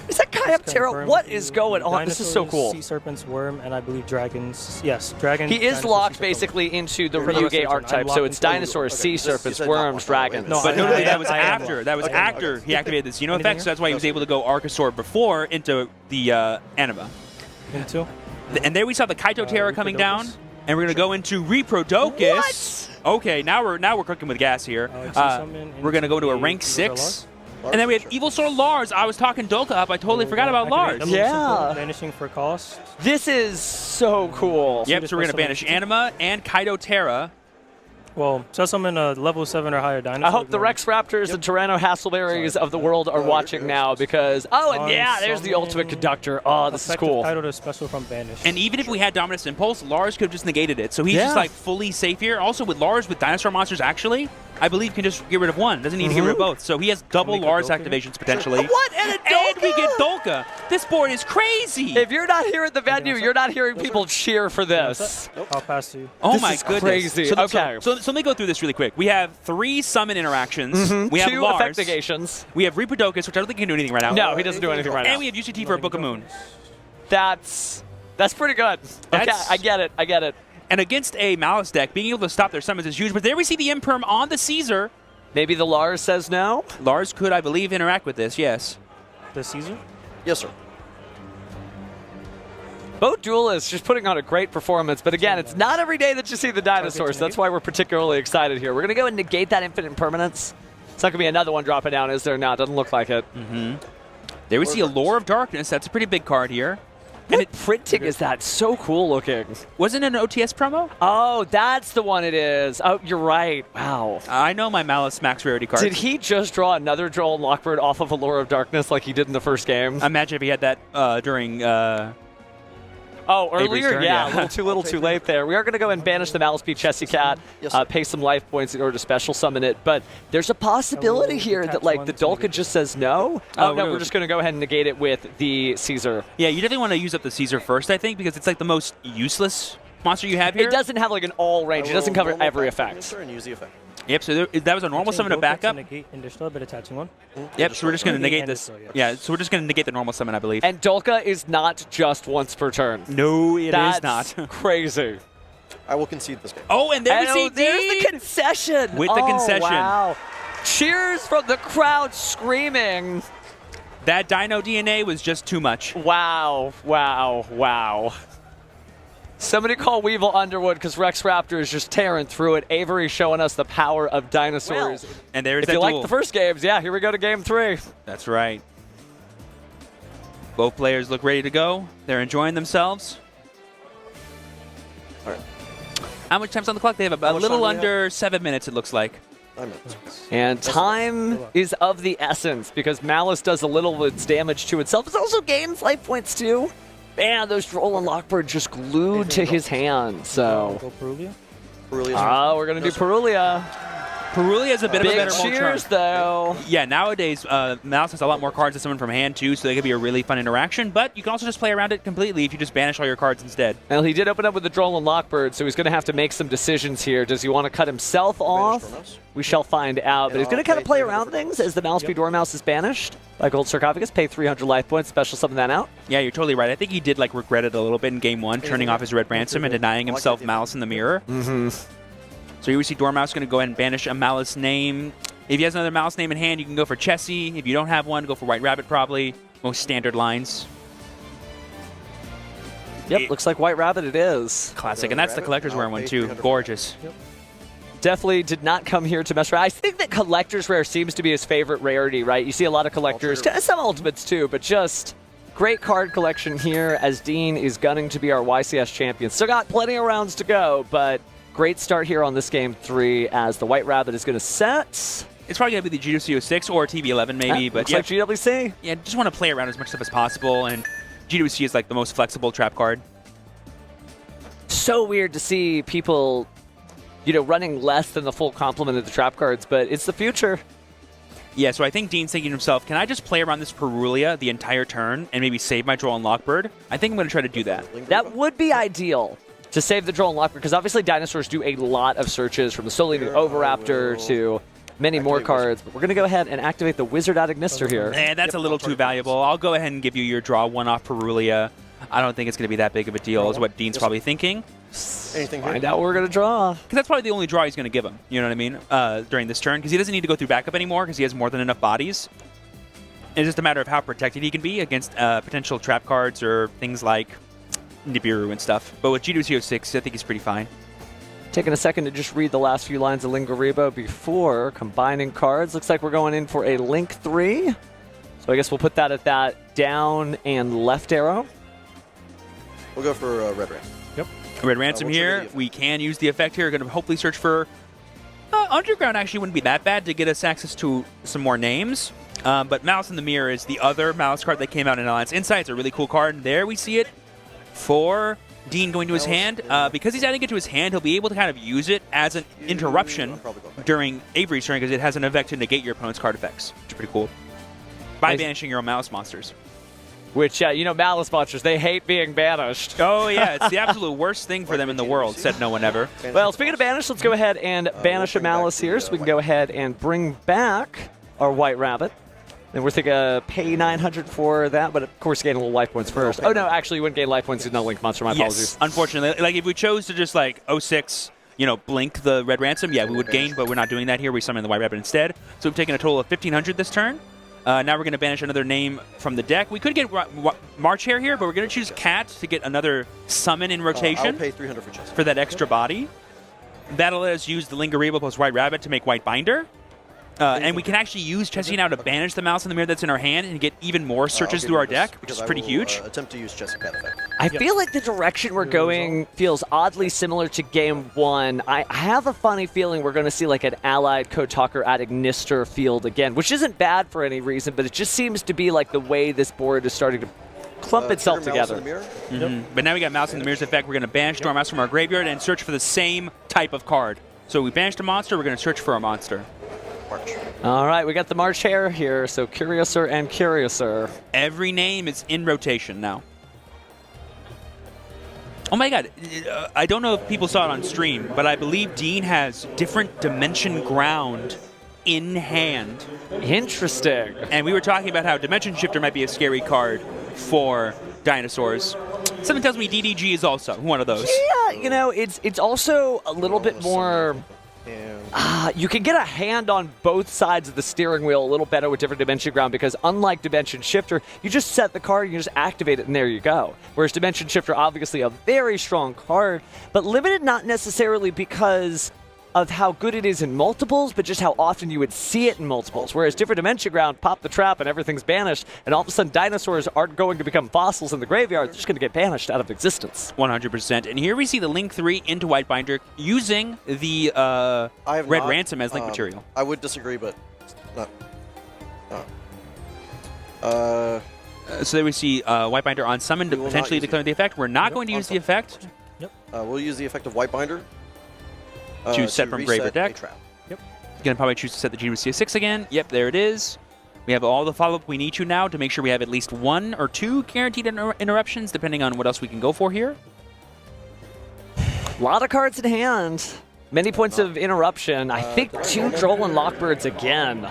Speaker 1: Is that Chiroptera? What is going on? This is so cool.
Speaker 3: Sea serpents, worm, and I believe dragons. Yes, dragons.
Speaker 1: He is locked basically into the Ryuge archetype, so it's dinosaurs, sea serpents, worms, dragons.
Speaker 2: But no, that was after. That was after he activated the Xeno effect, so that's why he was able to go Archosaur before into the Anima.
Speaker 3: Into?
Speaker 2: And there we saw the Kaito Terra coming down, and we're gonna go into Reprodokus.
Speaker 1: What?
Speaker 2: Okay, now we're cooking with gas here. We're gonna go to a rank 6. And then we have Evilsaur Lars. I was talking Dolka up. I totally forgot about Lars.
Speaker 1: Yeah.
Speaker 3: Vanishing for cost.
Speaker 1: This is so cool.
Speaker 2: Yep, so we're going to banish Anima and Kaito Terra.
Speaker 3: Well, so summon a level 7 or higher dinosaur.
Speaker 1: I hope the Rex Raptors and Tyranno Hassleberries of the world are watching now because, and yeah, there's the ultimate conductor. Oh, this is cool.
Speaker 3: Title to special from Banish.
Speaker 2: And even if we had Dominus Impulse, Lars could have just negated it. So he's just like fully safe here. Also with Lars, with dinosaur monsters, actually, I believe can just get rid of one. Doesn't need to get rid of both. So he has double Lars activations potentially.
Speaker 1: What? And
Speaker 2: we get Dolka. This board is crazy.
Speaker 1: If you're not here at the venue, you're not hearing people cheer for this.
Speaker 3: I'll pass you.
Speaker 2: Oh
Speaker 1: this
Speaker 2: my
Speaker 1: is
Speaker 2: goodness.
Speaker 1: Crazy.
Speaker 2: So,
Speaker 1: okay.
Speaker 2: So let me go through this really quick. We have 3 summon interactions. We have
Speaker 1: 2
Speaker 2: Lars.
Speaker 1: effect negations.
Speaker 2: We have Reprodokus, which I don't think can do anything right now.
Speaker 1: No, he doesn't do anything right now.
Speaker 2: And we have UCT for a Book of Moon.
Speaker 1: That's pretty good. Okay, I get it. I get it.
Speaker 2: And against a Malice deck, being able to stop their summons is huge. But there we see the Imperm on the Caesar.
Speaker 1: Maybe the Lars says no?
Speaker 2: Lars could, I believe, interact with this, yes.
Speaker 3: The Caesar?
Speaker 4: Yes, sir.
Speaker 1: Both duelists just putting on a great performance, but again, it's not every day that you see the dinosaurs. That's why we're particularly excited here. We're going to go and negate that infinite impermanence. It's not going to be another one dropping down, is there? No, it doesn't look like it.
Speaker 2: There we see a Lore of Darkness. That's a pretty big card here.
Speaker 1: What printing is that? So cool looking.
Speaker 2: Wasn't it an OTS promo?
Speaker 1: Oh, that's the one it is. Oh, you're right. Wow.
Speaker 2: I know my Malice max rarity card.
Speaker 1: Did he just draw another Joel Lockbird off of a Lore of Darkness like he did in the first game?
Speaker 2: Imagine if he had that during...
Speaker 1: earlier? Yeah,
Speaker 2: yeah.
Speaker 1: a little too late there. We are going to go and banish the Malice P Chessy Cat, pay some life points in order to special summon it, but there's a possibility here that like the Dolka just says no. Oh, no, we're just going to go ahead and negate it with the Caesar.
Speaker 2: Yeah, you definitely want to use up the Caesar first, I think, because it's like the most useless monster you have here.
Speaker 1: It doesn't have like an all range. It doesn't cover every effect.
Speaker 4: And use the effect.
Speaker 2: Yep, so that was a normal summon to backup.
Speaker 3: Negate and destroy, but attaching one.
Speaker 2: Yep, so we're just going to negate this. Yeah, so we're just going to negate the normal summon, I believe.
Speaker 1: And Dolka is not just once per turn.
Speaker 2: No, it is
Speaker 1: That's
Speaker 2: not.
Speaker 1: Crazy.
Speaker 4: I will concede this game.
Speaker 2: Oh, and there we see
Speaker 1: there's the concession.
Speaker 2: With the concession.
Speaker 1: Wow. Cheers from the crowd screaming.
Speaker 2: That Dino DNA was just too much.
Speaker 1: Wow, wow, wow. Somebody call Weevil Underwood because Rex Raptor is just tearing through it. Avery showing us the power of dinosaurs.
Speaker 2: Well, and there's
Speaker 1: if
Speaker 2: that
Speaker 1: you
Speaker 2: duel.
Speaker 1: like the first games, yeah, here we go to game 3.
Speaker 2: That's right. Both players look ready to go. They're enjoying themselves.
Speaker 4: All right.
Speaker 2: How much time's on the clock? They have about a little under 7 minutes, it looks like.
Speaker 4: 9 minutes.
Speaker 1: And time is of the essence because Malice does a little of its damage to itself. It also gains life points too. Man, those Droll and Lockbird just glued to his hand. So,
Speaker 3: Go Perulia?
Speaker 1: oh, we're gonna do Perulia.
Speaker 2: Perulia is a bit of a better
Speaker 1: cheers, though.
Speaker 2: Yeah, nowadays, Malice has a lot more cards to summon from hand, too, so they could be a really fun interaction, but you can also just play around it completely if you just banish all your cards instead.
Speaker 1: Well, he did open up with the Droll and Lockbird, so he's going to have to make some decisions here. Does he want to cut himself off? We shall find out, but he's going to kind of play around things as the Malice P Dormouse is banished. Like Old Sarcophagus, pay 300 life points, special summon that out.
Speaker 2: Yeah, you're totally right. I think he did like regret it a little bit in Game 1, turning off his Red Ransom and denying himself Malice in the Mirror. So here we see Dormouse going to go ahead and banish a Malice name. If he has another Malice name in hand, you can go for Chessie. If you don't have one, go for White Rabbit probably. Most standard lines.
Speaker 1: Yep, looks like White Rabbit it is.
Speaker 2: Classic, and that's the Collector's Rare one too. Gorgeous.
Speaker 3: Yep.
Speaker 1: Definitely did not come here to mess around. I think that Collector's Rare seems to be his favorite rarity, right? You see a lot of Collectors, some Ultimates too, but just great card collection here as Dean is gunning to be our YCS champion. Still got plenty of rounds to go, but great start here on this game 3 as the White Rabbit is going to set.
Speaker 2: It's probably going to be the GWC06 or TB11 maybe, but
Speaker 1: looks like GWC.
Speaker 2: Yeah, just want to play around as much stuff as possible, and GWC is like the most flexible trap card.
Speaker 1: So weird to see people running less than the full complement of the trap cards, but it's the future.
Speaker 2: Yeah, so I think Dean's thinking to himself, can I just play around this Perulia the entire turn and maybe save my Droll and Lockbird? I think I'm going to try to do that.
Speaker 1: That would be ideal to save the Droll and Lockbird, because obviously dinosaurs do a lot of searches, from the Soul Eating Oviraptor to many more cards. But we're going to go ahead and activate the Wizard Adagnister here.
Speaker 2: That's a little too valuable. I'll go ahead and give you your draw 1 off Perulia. I don't think it's going to be that big of a deal, is what Dean's probably thinking.
Speaker 4: Anything
Speaker 1: Find out what we're going to draw.
Speaker 2: Because that's probably the only draw he's going to give him, you know what I mean, during this turn. Because he doesn't need to go through backup anymore, because he has more than enough bodies. It's just a matter of how protected he can be against potential trap cards or things like Nibiru and stuff. But with G2CO6, I think he's pretty fine.
Speaker 1: Taking a second to just read the last few lines of Lingaribo before combining cards. Looks like we're going in for a Link 3. So I guess we'll put that at that down and left arrow.
Speaker 4: We'll go for Red Ram.
Speaker 3: Yep.
Speaker 2: Red Ransom here. We can use the effect here. Going to hopefully search for... Underground actually wouldn't be that bad to get us access to some more names. But Malice in the Mirror is the other Malice card that came out in Alliance Insight. It's a really cool card. And there we see it for Dean going to his hand. Because he's adding it to his hand, he'll be able to kind of use it as an interruption during Avery's turn, because it has an effect to negate your opponent's card effects, which is pretty cool. By banishing your own Malice monsters.
Speaker 1: Which, Malice monsters, they hate being banished.
Speaker 2: Oh, yeah, it's the absolute worst thing for them in the world, said no one ever.
Speaker 1: Well, speaking of banish, let's go ahead and banish a Malice here, so we can go ahead and bring back our White Rabbit. And we're thinking pay 900 for that, but of course gain a little life points first. Oh, no, actually you wouldn't gain life points. There's no Link monster. My apologies.
Speaker 2: Yes, unfortunately. Like, if we chose to just, 06, blink the Red Ransom, yeah, we would gain, but we're not doing that here. We summon the White Rabbit instead. So we've taken a total of 1,500 this turn. Now we're going to banish another name from the deck. We could get March Hare here, but we're going to choose Cat to get another summon in rotation.
Speaker 4: I'll pay 300 for Chess.
Speaker 2: For that extra body. That'll let us use the Lingaribo plus White Rabbit to make White Binder. And we can actually use Chessie now to banish the Mouse in the Mirror that's in our hand and get even more searches through our deck, which is pretty huge.
Speaker 4: Attempt to use Chessie Cat effect.
Speaker 1: I feel like the direction we're going feels oddly similar to Game 1. I have a funny feeling we're going to see like an allied Kotaker Adagnister field again, which isn't bad for any reason, but it just seems to be like the way this board is starting to clump itself together.
Speaker 2: But now we got Mouse in the Mirror's effect. We're going to banish Dormouse from our graveyard and search for the same type of card. So we banished a monster, we're going to search for a monster.
Speaker 4: March.
Speaker 1: All right, we got the March Hare here, so Curiouser and Curiouser.
Speaker 2: Every name is in rotation now. Oh my god, I don't know if people saw it on stream, but I believe Dean has different Dimension Ground in hand.
Speaker 1: Interesting.
Speaker 2: And we were talking about how Dimension Shifter might be a scary card for dinosaurs. Something tells me DDG is also one of those.
Speaker 1: Yeah, it's also a little bit more... you can get a hand on both sides of the steering wheel a little better with different Dimension Ground, because unlike Dimension Shifter, you just set the card, you just activate it, and there you go. Whereas Dimension Shifter, obviously a very strong card, but limited not necessarily because of how good it is in multiples, but just how often you would see it in multiples. Whereas different Dimension Ground, pop the trap and everything's banished, and all of a sudden dinosaurs aren't going to become fossils in the graveyard, they're just going to get banished out of existence.
Speaker 2: 100%. And here we see the Link 3 into White Binder using the Red Ransom as Link material.
Speaker 4: I would disagree, but not.
Speaker 2: So there we see White Binder on summon to potentially declare the effect. We're not going to use the effect.
Speaker 4: We'll use the effect of White Binder.
Speaker 2: To set from grave or deck.
Speaker 3: Yep.
Speaker 2: Gonna probably choose to set the G2CO6 again. Yep, there it is. We have all the follow-up we need to now to make sure we have at least 1 or 2 guaranteed interruptions, depending on what else we can go for here.
Speaker 1: A lot of cards in hand. Many points of interruption. I think 2 Droll and Lockbirds again.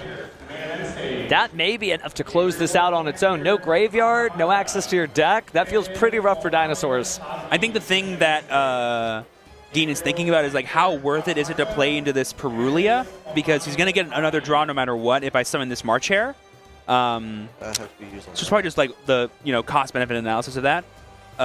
Speaker 1: That may be enough to close this out on its own. No graveyard, no access to your deck. That feels pretty rough for dinosaurs.
Speaker 2: I think the thing that Dean is thinking about is, like, how worth it is it to play into this Perulia? Because he's going to get another draw no matter what if I summon this March Hare. So it's probably just, like, the, cost-benefit analysis of that.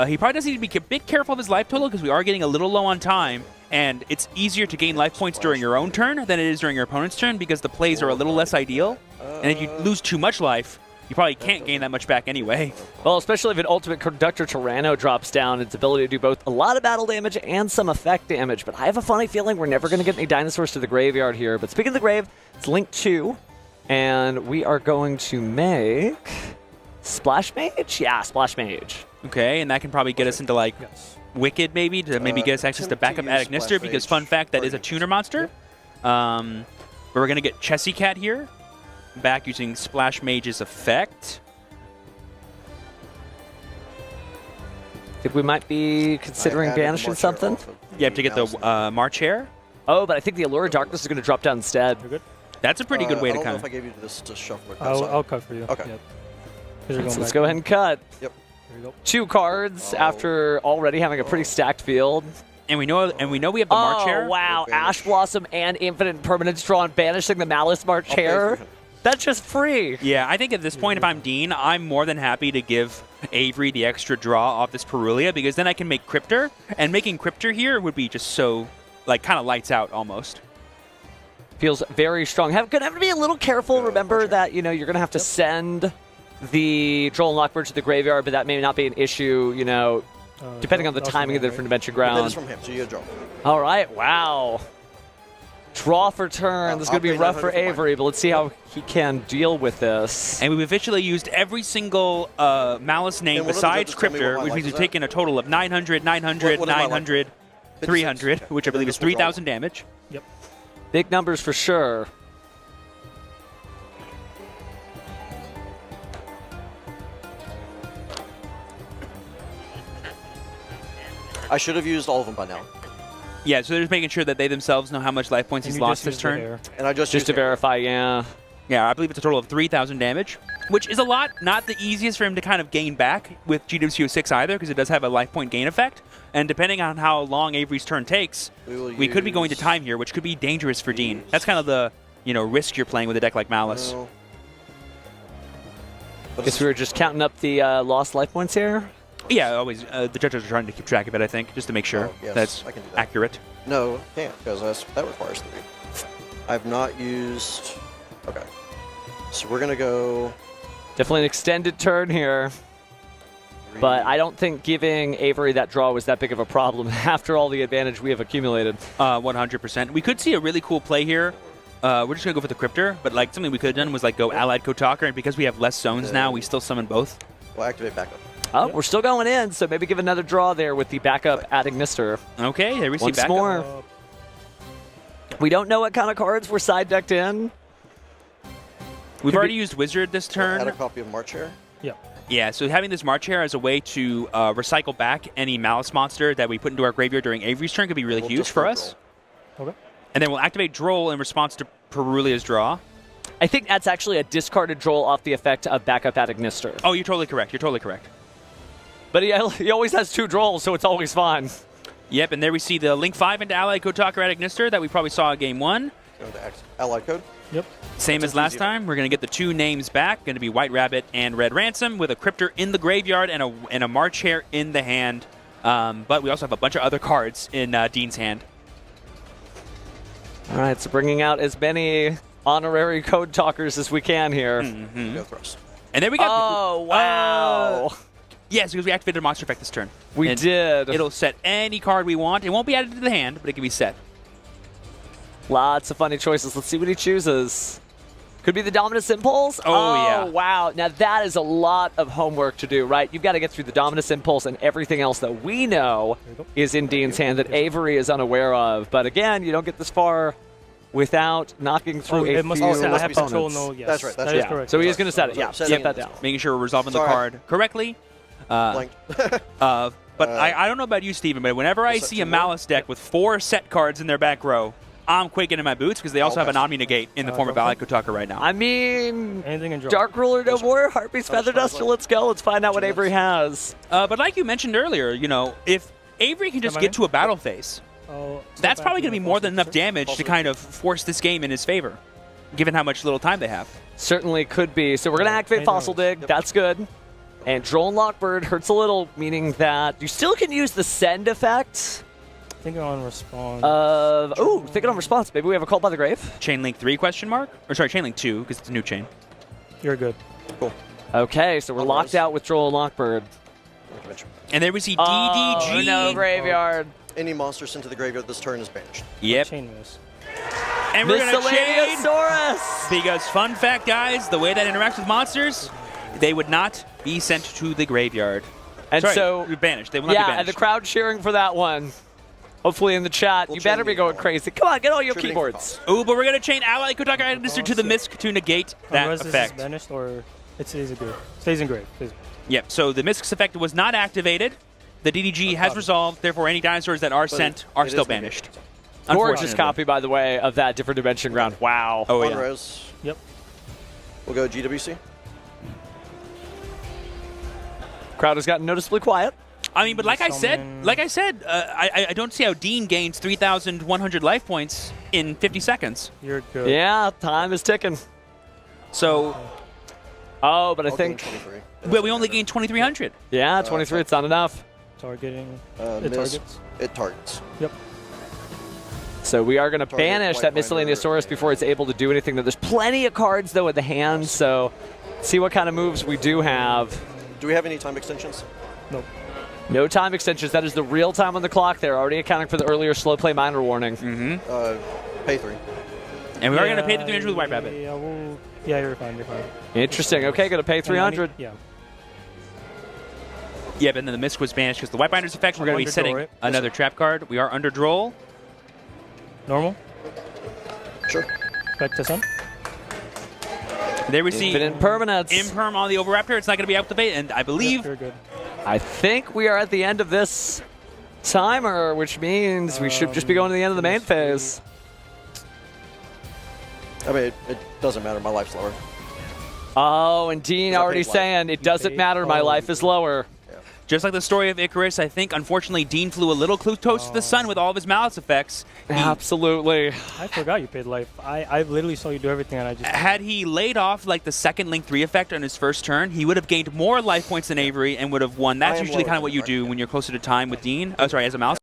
Speaker 2: He probably does need to be a bit careful of his life total, because we are getting a little low on time, and it's easier to gain life points during your own turn than it is during your opponent's turn, because the plays are a little less ideal. And if you lose too much life, you probably can't gain that much back anyway.
Speaker 1: Well, especially if an Ultimate Conductor Tyranno drops down, its ability to do both a lot of battle damage and some effect damage. But I have a funny feeling we're never going to get any dinosaurs to the graveyard here. But speaking of the grave, it's Link 2, and we are going to make Splash Mage? Yeah, Splash Mage.
Speaker 2: Okay, and that can probably get us into, like, Wicked maybe to maybe get us access to backup Aniteckzetto, because fun fact, that is a tuner monster. But we're going to get Chessy Cat here, back using Splash Mage's effect.
Speaker 1: I think we might be considering banishing something.
Speaker 2: Yeah, to get the March Hare.
Speaker 1: Oh, but I think the Allure of Darkness is going to drop down instead.
Speaker 3: You're good.
Speaker 2: That's a pretty good way to
Speaker 4: I don't
Speaker 2: kind
Speaker 4: know
Speaker 2: of...
Speaker 4: if I gave you this to shuffle it.
Speaker 3: I'll cut for you.
Speaker 4: Okay.
Speaker 3: Yep. 'Cause you're going
Speaker 1: So let's
Speaker 3: back.
Speaker 1: go ahead and cut.
Speaker 4: Yep.
Speaker 3: There you go.
Speaker 1: 2 cards after already having a pretty stacked field.
Speaker 2: And we know we have the March Hare.
Speaker 1: Oh, wow.
Speaker 4: Banish.
Speaker 1: Ash Blossom and Infinite Permanence drawn, banishing the MALISS March
Speaker 4: I'll pay
Speaker 1: Hare.
Speaker 4: 300.
Speaker 1: That's just free.
Speaker 2: Yeah, I think at this point, if I'm Dean, I'm more than happy to give Avery the extra draw off this Perulia, because then I can make Cryptor, and making Cryptor here would be just so, like, kind of lights out almost.
Speaker 1: Feels very strong. Gonna have to be a little careful. Remember that, you know, you're gonna have to send the Droll and Lockbird to the graveyard, but that may not be an issue, you know, depending on the timing of the different dimension
Speaker 4: That is
Speaker 1: ground.
Speaker 4: from him, so you get a draw.
Speaker 1: All right, wow. Draw for turn. This is
Speaker 4: I'll
Speaker 1: going to be
Speaker 4: pay
Speaker 1: rough for
Speaker 4: 900 for mine.
Speaker 1: Avery, but let's see how he can deal with this.
Speaker 2: And we've officially used every single MALISS name
Speaker 4: And one of the
Speaker 2: besides
Speaker 4: judges told me what
Speaker 2: Cryptor,
Speaker 4: my
Speaker 2: which
Speaker 4: life
Speaker 2: means
Speaker 4: is
Speaker 2: we've taken a total of 900, 900,
Speaker 4: What is my life?
Speaker 2: 900, 300, which I believe is 3,000 damage.
Speaker 3: Yep.
Speaker 1: Big numbers for sure.
Speaker 4: I should have used all of them by now.
Speaker 2: Yeah, so they're just making sure that they themselves know how much life points
Speaker 3: And
Speaker 2: he's
Speaker 3: you
Speaker 2: lost
Speaker 3: just
Speaker 2: this
Speaker 3: use the
Speaker 2: turn.
Speaker 3: hair.
Speaker 4: And I just
Speaker 1: Just
Speaker 4: used
Speaker 1: to
Speaker 4: it.
Speaker 1: verify, yeah.
Speaker 2: Yeah, I believe it's a total of 3,000 damage, which is a lot. Not the easiest for him to kind of gain back with GWCO6 either, because it does have a life point gain effect. And depending on how long Avery's turn takes, we could be going to time here, which could be dangerous for Dean. That's kind of the, you know, risk you're playing with a deck like MALISS.
Speaker 4: No.
Speaker 1: Guess we were just counting up the lost life points here.
Speaker 2: Yeah, always. The judges are trying to keep track of it, I think, just to make sure
Speaker 4: Oh, yes,
Speaker 2: that's
Speaker 4: I can do that.
Speaker 2: accurate.
Speaker 4: No, can't, because that requires 3. I've not used... Okay. So we're going to go...
Speaker 1: Definitely an extended turn here. But I don't think giving Avery that draw was that big of a problem after all the advantage we have accumulated.
Speaker 2: 100%. We could see a really cool play here. We're just going to go for the Cryptor, but like something we could have done was like go Allied Code Talker, and because we have less zones now, we still summon both.
Speaker 4: We'll activate backup.
Speaker 1: Oh, we're still going in, so maybe give another draw there with the backup Aniteckzetto.
Speaker 2: Okay, there we see
Speaker 1: Once
Speaker 2: backup.
Speaker 1: more. We don't know what kind of cards were side decked in.
Speaker 2: We've already used Wizard this
Speaker 4: Add a
Speaker 2: turn.
Speaker 4: copy of March Hare.
Speaker 3: Yeah.
Speaker 2: Yeah, so having this March Hare as a way to recycle back any MALISS monster that we put into our graveyard during Avery's turn could be really
Speaker 4: We'll
Speaker 2: huge for
Speaker 4: discard
Speaker 2: us.
Speaker 3: Okay.
Speaker 2: And then we'll activate Droll in response to Perulia's draw.
Speaker 1: I think that's actually a discarded Droll off the effect of backup Aniteckzetto.
Speaker 2: Oh, you're totally correct. You're totally correct.
Speaker 1: But he always has 2 Drolls, so it's always fine.
Speaker 2: Yep, and there we see the Link 5 into Allied Code Talker Aniteckzetto that we probably saw in Game 1.
Speaker 4: Go to Allied Code.
Speaker 3: Yep.
Speaker 2: Same as last time. We're going to get the 2 names back. Going to be White Rabbit and Red Ransom with a Cryptor in the graveyard and a March Hare in the hand. But we also have a bunch of other cards in Dean's hand.
Speaker 1: All right, so bringing out as many honorary code talkers as we can here.
Speaker 4: Go Thrust.
Speaker 2: And there we go.
Speaker 1: Oh, wow.
Speaker 2: Yes, because we activated a monster effect this turn.
Speaker 1: We
Speaker 2: And
Speaker 1: did.
Speaker 2: It'll set any card we want. It won't be added to the hand, but it can be set.
Speaker 1: Lots of funny choices. Let's see what he chooses. Could be the Dominus Impulse.
Speaker 2: Oh, yeah.
Speaker 1: Wow. Now, that is a lot of homework to do, right? You've got to get through the Dominus Impulse and everything else that we know is in Dean's hand that Avery is unaware of. But again, you don't get this far without knocking through a
Speaker 3: it must
Speaker 1: few
Speaker 3: be set. I have
Speaker 1: opponents.
Speaker 3: control. No, yes.
Speaker 4: That's right, that's
Speaker 3: That is
Speaker 1: Yeah.
Speaker 3: correct.
Speaker 1: So he is going to set it. Yeah,
Speaker 4: Setting
Speaker 1: get that
Speaker 4: it.
Speaker 1: down.
Speaker 2: Making sure we're resolving the
Speaker 4: Sorry.
Speaker 2: card correctly.
Speaker 4: Blank.
Speaker 2: But I don't know about you, Steven, but whenever I
Speaker 4: set
Speaker 2: see a
Speaker 4: 2 more?
Speaker 2: MALISS deck with 4 set cards in their back row, I'm quaking in my boots because they also have an
Speaker 4: pass.
Speaker 2: Omni Negate in the form of
Speaker 3: go
Speaker 2: Allied Code Talker right now.
Speaker 1: I mean,
Speaker 3: Anything in draw.
Speaker 1: Dark Ruler no more, Heartbeat's
Speaker 4: How much
Speaker 1: Feather
Speaker 4: time
Speaker 1: Duster,
Speaker 4: left?
Speaker 1: let's go. Let's find out what
Speaker 4: 2
Speaker 1: Avery has.
Speaker 2: But like you mentioned earlier, you know, if Avery can just
Speaker 3: my
Speaker 2: get
Speaker 3: name?
Speaker 2: to a battle phase,
Speaker 3: Oh,
Speaker 2: that's probably going to be more than enough damage to kind of force this game in his favor, given how much little time they have.
Speaker 1: Certainly could be. So we're going to activate Fossil Dig. That's good. And Droll and Lockbird hurts a little, meaning that you still can use the Send effect
Speaker 3: Thinking on response.
Speaker 1: of... Oh, thinking on response. Maybe we have a Call by the Grave.
Speaker 2: Chain Link 3 question mark? Or sorry, Chain Link 2, because it's a new chain.
Speaker 3: You're good.
Speaker 4: Cool.
Speaker 1: Okay, so we're locked out with Droll and Lockbird.
Speaker 2: And there we see
Speaker 1: Oh,
Speaker 2: DDG.
Speaker 1: no, Graveyard.
Speaker 4: Any monster sent to the graveyard this turn is banished.
Speaker 2: Yep.
Speaker 3: Chain miss.
Speaker 2: And we're going to chain.
Speaker 1: Miscellaneousaurus!
Speaker 2: Because fun fact, guys, the way that interacts with monsters, they would not be sent to the graveyard.
Speaker 1: And
Speaker 2: Sorry,
Speaker 1: so
Speaker 2: banished. They will not be
Speaker 1: yeah,
Speaker 2: banished.
Speaker 1: and the crowd cheering for that one. Hopefully in the chat, you better be going crazy. Come on, get all your keyboards.
Speaker 2: Oh, but we're going to chain Ally Kotaka Administer to the Misk to negate that
Speaker 3: Unless
Speaker 2: effect.
Speaker 3: This is banished or it stays in grave. Stays in grave.
Speaker 2: Yep, so the Misk's effect was not activated. The DDG has resolved, therefore any dinosaurs that are sent are still banished.
Speaker 1: Gorgeous copy, by the way, of that different dimension ground. Wow.
Speaker 2: Oh, yeah.
Speaker 4: On-res.
Speaker 3: Yep.
Speaker 4: We'll go GWC.
Speaker 1: Crowd has gotten noticeably quiet.
Speaker 2: I mean, but like I said, I don't see how Dean gains 3,100 life points in 50 seconds.
Speaker 3: You're good.
Speaker 1: Yeah, time is ticking.
Speaker 2: So,
Speaker 1: oh, but I
Speaker 4: I'll
Speaker 1: think
Speaker 4: gain 23.
Speaker 2: but we only gained 2,300.
Speaker 1: yeah, 23. It's not enough.
Speaker 3: Targeting.
Speaker 4: It
Speaker 3: targets.
Speaker 4: It targets.
Speaker 3: Yep.
Speaker 1: So we are going to
Speaker 4: Target
Speaker 1: banish that
Speaker 4: White
Speaker 1: Miscellaneousaurus
Speaker 4: Binder.
Speaker 1: before it's able to do anything. There's plenty of cards though in the hand, so see what kind of moves we do have.
Speaker 4: Do we have any time extensions?
Speaker 3: Nope.
Speaker 1: No time extensions. That is the real time on the clock there, already accounting for the earlier slow play minor warning.
Speaker 4: Pay 3.
Speaker 2: And we are going to pay the 300 with White Rabbit.
Speaker 3: Yeah, you're fine. You're fine.
Speaker 1: Interesting. Okay, going to pay 300.
Speaker 3: Yeah.
Speaker 2: Yeah, but then the Misk was banished because the White Binder's effect. We're going to be setting another trap card. We are under Droll.
Speaker 3: Normal.
Speaker 4: Sure.
Speaker 3: Back to sun.
Speaker 2: There we see
Speaker 1: Infinite permanence.
Speaker 2: Imperm on the Overraptor. It's not going to be activated, and I believe
Speaker 3: You're good.
Speaker 1: I think we are at the end of this timer, which means we should just be going to the end of the main phase.
Speaker 4: I mean, it doesn't matter. My life's lower.
Speaker 1: Oh, and Dean
Speaker 4: I
Speaker 1: already
Speaker 4: paid life.
Speaker 1: saying it doesn't matter, my life is lower.
Speaker 2: just like the story of Icarus, I think, unfortunately, Dean flew a little close to the sun with all of his malice effects.
Speaker 1: Absolutely.
Speaker 3: I forgot you paid life. I literally saw you do everything, and I just...
Speaker 2: Had he laid off like the second Link 3 effect on his first turn, he would have gained more life points than Avery and would have won. That's usually kind of what you do when you're closer to time with Dean. Oh, sorry, as a mouse.